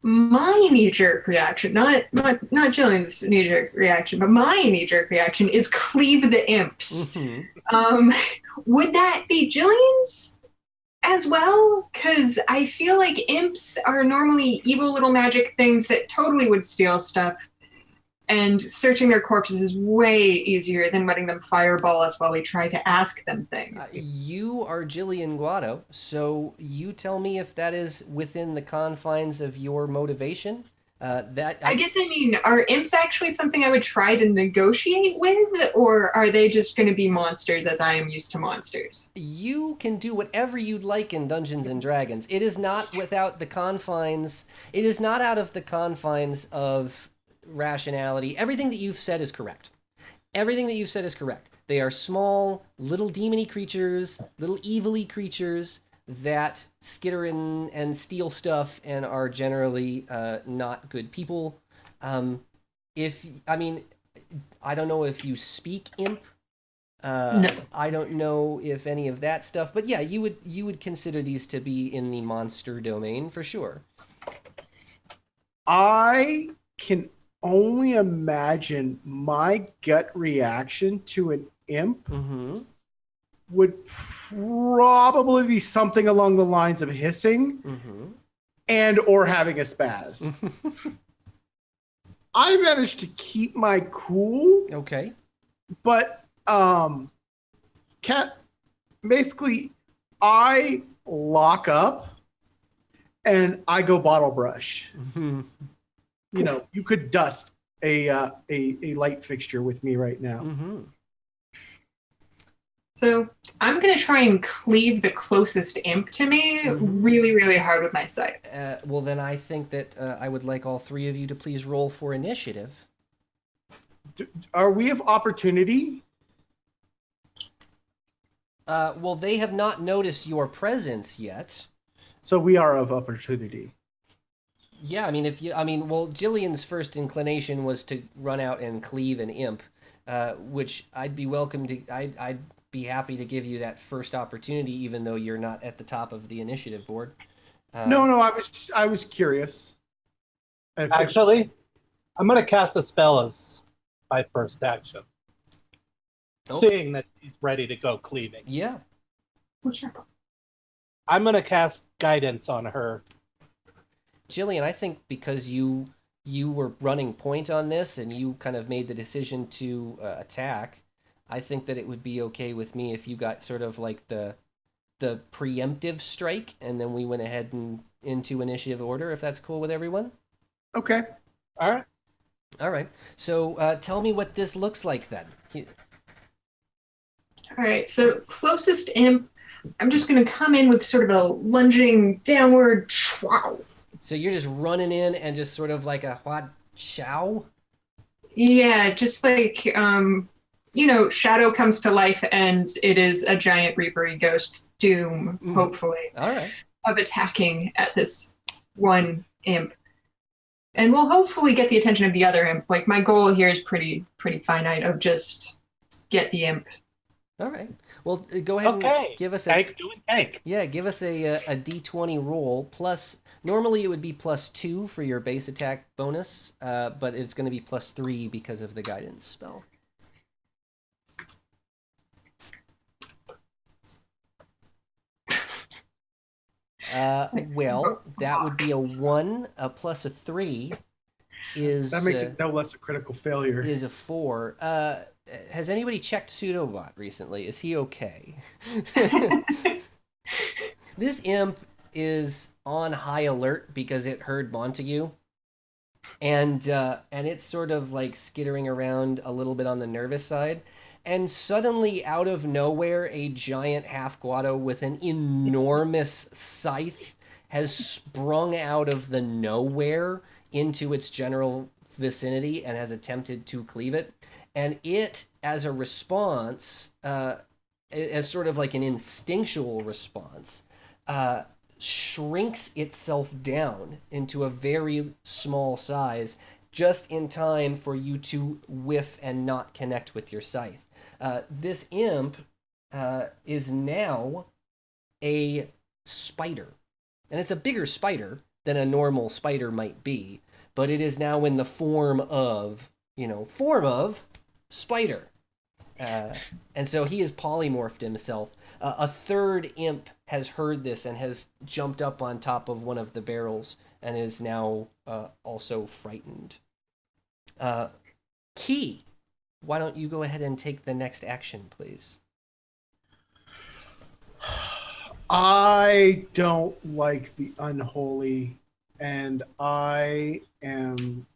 my knee-jerk reaction, not Gillian's knee-jerk reaction, but my knee-jerk reaction is cleave the imps. Would that be Gillian's as well? Because I feel like imps are normally evil little magic things that totally would steal stuff, and searching their corpses is way easier than letting them fireball us while we try to ask them things. You are Xilianr, so you tell me if that is within the confines of your motivation. I guess I mean, are imps actually something I would try to negotiate with, or are they just going to be monsters as I am used to monsters? You can do whatever you'd like in Dungeons and Dragons. It is not without the confines. It is not out of the confines of rationality. Everything that you've said is correct. Everything that you've said is correct. They are small, little demony creatures, little evil-y creatures that skitter and steal stuff and are generally not good people. I don't know if you speak imp. No. I don't know if any of that stuff, but yeah, you would consider these to be in the monster domain for sure. I can only imagine my gut reaction to an imp would probably be something along the lines of hissing and or having a spaz. I managed to keep my cool. Okay. But basically I lock up and I go bottle brush. You know, you could dust a light fixture with me right now. So I'm going to try and cleave the closest imp to me really, really hard with my sight. Well, then I think that I would like all three of you to please roll for initiative. Are we of opportunity? Well, they have not noticed your presence yet. So we are of opportunity. Yeah, I mean, well, Gillian's first inclination was to run out and cleave an imp, which I'd be welcome to. I'd be happy to give you that first opportunity, even though you're not at the top of the initiative board. No, I was curious. Actually, I'm going to cast a spell as my first action. Seeing that he's ready to go cleaving. Yeah. I'm going to cast guidance on her. Gillian, I think because you were running point on this and you kind of made the decision to attack, I think that it would be okay with me if you got sort of like the preemptive strike, and then we went ahead and into initiative order, if that's cool with everyone. Okay. All right. So tell me what this looks like then. All right, so closest imp, I'm just going to come in with sort of a lunging downward chow. So you're just running in and just sort of like a hot chow? Yeah, just like, Shadow comes to life and it is a giant reapery ghost doom, hopefully, All right. of attacking at this one imp. And we'll hopefully get the attention of the other imp. Like, my goal here is pretty finite of just get the imp. All right. Well, go ahead and give us give us a D20 roll. Plus, normally it would be +2 for your base attack bonus, but it's going to be +3 because of the guidance spell. Well, that would be a 1, a plus a 3 is... That makes it no less a critical failure. Is a 4. Has anybody checked Pseudobot recently? Is he okay? This imp is on high alert because it heard Montigue. And it's sort of like skittering around a little bit on the nervous side. And suddenly, out of nowhere, a giant Half-Guado with an enormous scythe has sprung out of the nowhere into its general vicinity and has attempted to cleave it. And it, as a response, as sort of like an instinctual response, shrinks itself down into a very small size just in time for you to whiff and not connect with your scythe. This imp is now a spider. And it's a bigger spider than a normal spider might be, but it is now in the form of spider. And so he has polymorphed himself. A third imp has heard this and has jumped up on top of one of the barrels and is now also frightened. Key, why don't you go ahead and take the next action, please? I don't like the unholy, and I am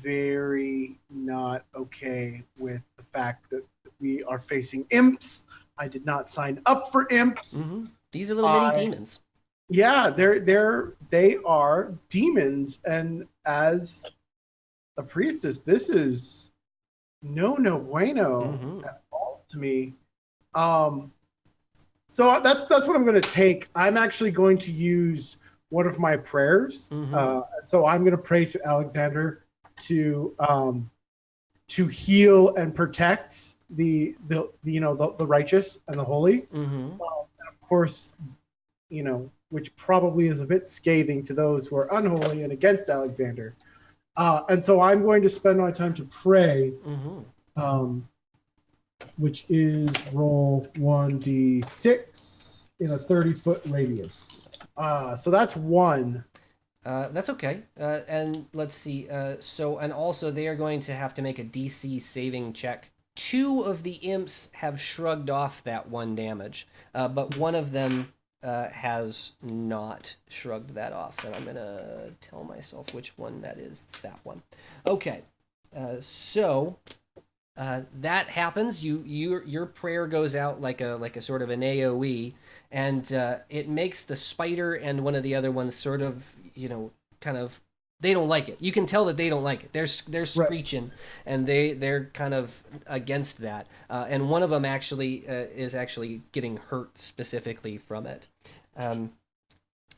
very not okay with the fact that we are facing imps. I did not sign up for imps. Mm-hmm. These are little mini demons. Yeah, they are demons, and as a priestess, this is no bueno at all to me. So that's what I'm going to take. I'm actually going to use one of my prayers. So I'm going to pray to Xilianr to heal and protect the righteous and the holy. And of course, which probably is a bit scathing to those who are unholy and against Xilianr. And so I'm going to spend my time to pray, which is roll 1d6 in a 30-foot radius. So that's one. That's okay. And let's see. And also they are going to have to make a DC saving check. 2 of the imps have shrugged off that 1 damage, but one of them has not shrugged that off. And I'm going to tell myself which one that is. It's that one. Okay. So that happens. Your prayer goes out like a sort of an AoE, and it makes the spider and one of the other ones sort of kind of, they don't like it. You can tell that they don't like it. They're screeching, and they're kind of against that. And one of them actually is actually getting hurt specifically from it.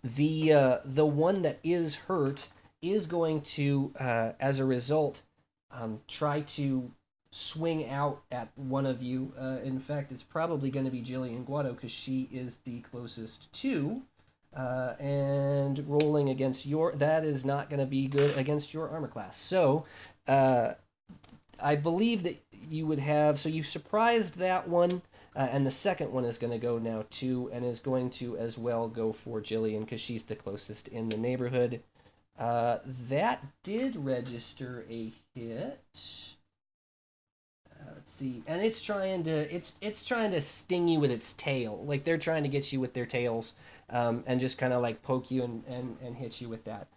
The one that is hurt is going to, as a result, try to swing out at one of you. In fact, it's probably going to be Gillian Guado because she is the closest to. And rolling against that is not going to be good against your armor class. So I believe that you would have, so you surprised that one, and the second one is going to go now too, and is going to as well go for Gillian because she's the closest in the neighborhood. That did register a hit. Let's see, and it's trying to sting you with its tail. Like they're trying to get you with their tails, and just kind of like poke you and hit you with that.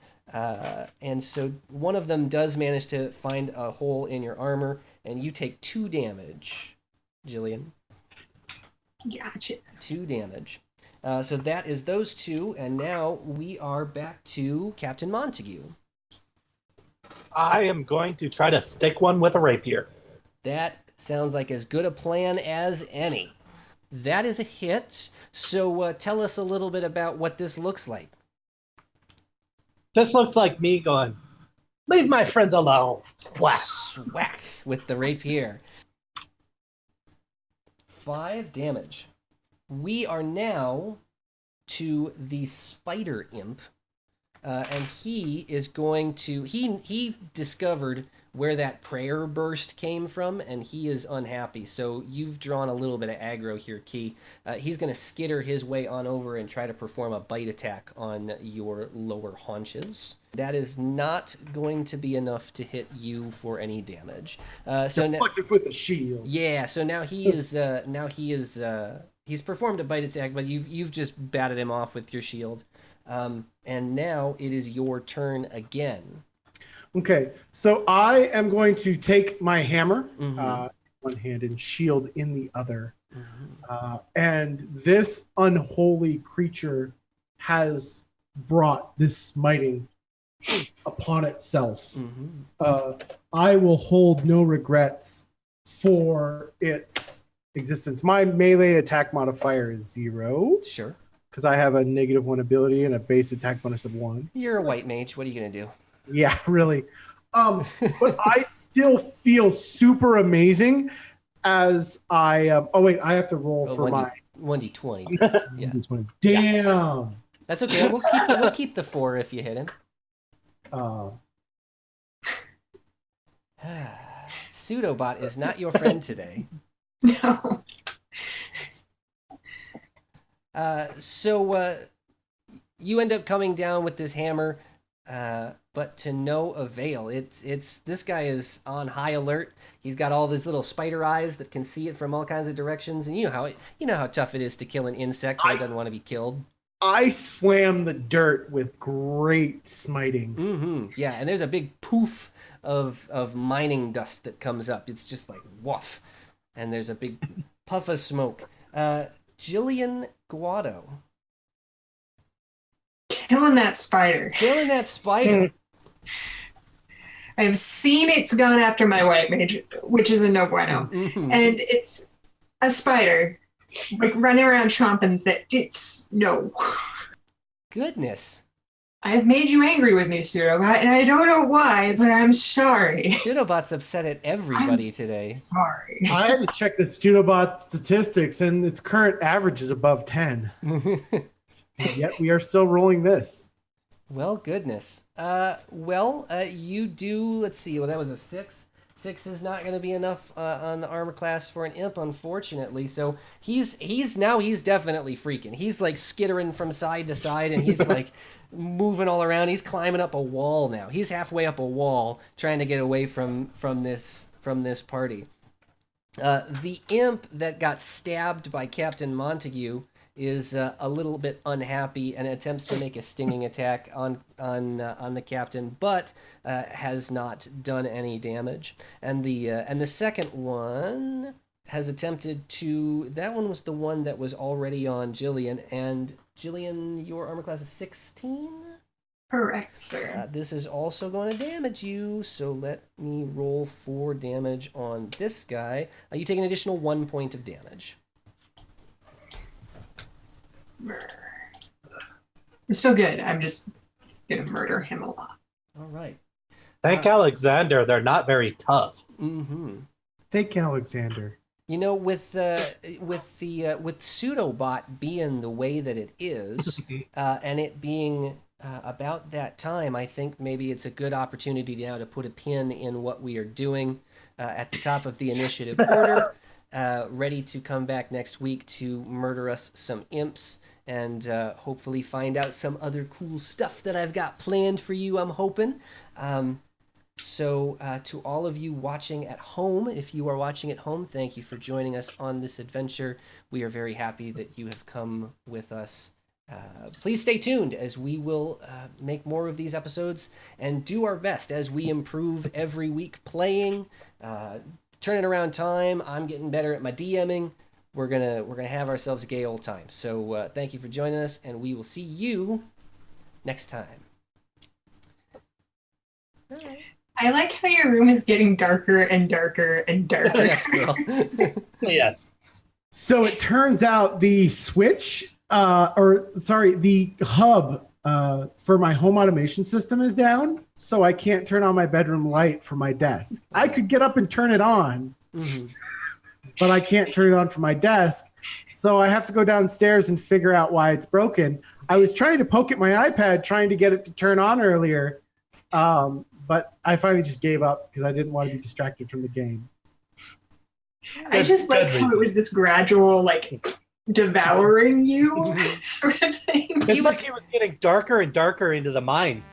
And so one of them does manage to find a hole in your armor, and you take 2 damage, Gillian. Gotcha. 2 damage. So that is those 2, and now we are back to Captain Montigue. I am going to try to stick one with a rapier. That sounds like as good a plan as any. That is a hit. So tell us a little bit about what this looks like. This looks like me going, leave my friends alone. Whack. Swack with the rapier. 5 damage. We are now to the spider imp. And he is going to... He discovered where that prayer burst came from, and he is unhappy. So you've drawn a little bit of aggro here, Key. He's going to skitter his way on over and try to perform a bite attack on your lower haunches. That is not going to be enough to hit you for any damage. Deflected with the shield. Yeah, so now he is... he's performed a bite attack, but you've just batted him off with your shield. And now it is your turn again. Okay, so I am going to take my hammer, one hand, and shield in the other. And this unholy creature has brought this smiting upon itself. Mm-hmm. I will hold no regrets for its existence. My melee attack modifier is 0 Sure. because I have a -1 ability and a base attack bonus of 1. You're a white mage. What are you gonna do? Yeah, really. But I still feel super amazing as I. Oh wait, I have to roll for my 1d20. Yeah. Damn. That's okay. We'll keep the 4 if you hit him. Pseudobot is not your friend today. No. So you end up coming down with this hammer, but to no avail. It's this guy is on high alert. He's got all these little spider eyes that can see it from all kinds of directions, and you know how tough it is to kill an insect who doesn't want to be killed. I slam the dirt with great smiting. Mm-hmm. Yeah, and there's a big poof of mining dust that comes up. It's just like woof, and there's a big puff of smoke. Gillian Guado. Killing that spider. Killing that spider. I've seen it's gone after my white mage, which is a no bueno. Mm-hmm. And it's a spider, like running around chomping that it's no. Goodness. I've made you angry with me, Pseudobot, and I don't know why, but I'm sorry. Pseudobot's upset at everybody today. Sorry. I had to check the Studobot statistics, and its current average is above 10. And yet we are still rolling this. Well, goodness. You do. Let's see. Well, that was a 6. 6 is not going to be enough on the armor class for an imp, unfortunately. So he's definitely freaking. He's like skittering from side to side, and he's like moving all around. He's climbing up a wall now. He's halfway up a wall, trying to get away from this party. The imp that got stabbed by Captain Montigue is a little bit unhappy and attempts to make a stinging attack on the captain, but has not done any damage. And the second one has attempted to. That one was the one that was already on Gillian. And Gillian, your armor class is 16. Correct, sir. This is also going to damage you, so let me roll 4 damage on this guy. You take an additional 1 point of damage. It's still good. I'm just gonna murder him a lot. All right. Thank Alexander. They're not very tough. Mm-hmm. Thank you, Alexander. You know, with Pseudobot being the way that it is, and it being about that time, I think maybe it's a good opportunity now to put a pin in what we are doing at the top of the initiative order. Ready to come back next week to murder us some imps and hopefully find out some other cool stuff that I've got planned for you, I'm hoping. So to all of you watching at home, if you are watching at home, thank you for joining us on this adventure. We are very happy that you have come with us. Please stay tuned as we will make more of these episodes and do our best as we improve every week playing, turning around time. I'm getting better at my DMing. We're gonna have ourselves a gay old time. So thank you for joining us, and we will see you next time. All right. I like how your room is getting darker and darker and darker. Yes, Skwrl. Yes. So it turns out the switch, the hub for my home automation system is down, so I can't turn on my bedroom light for my desk. I could get up and turn it on, but I can't turn it on for my desk, so I have to go downstairs and figure out why it's broken. I was trying to poke at my iPad, trying to get it to turn on earlier, but I finally just gave up because I didn't want to be distracted from the game. I just like how it was this gradual, like, devouring you sort of thing. It's like he was getting darker and darker into the mine.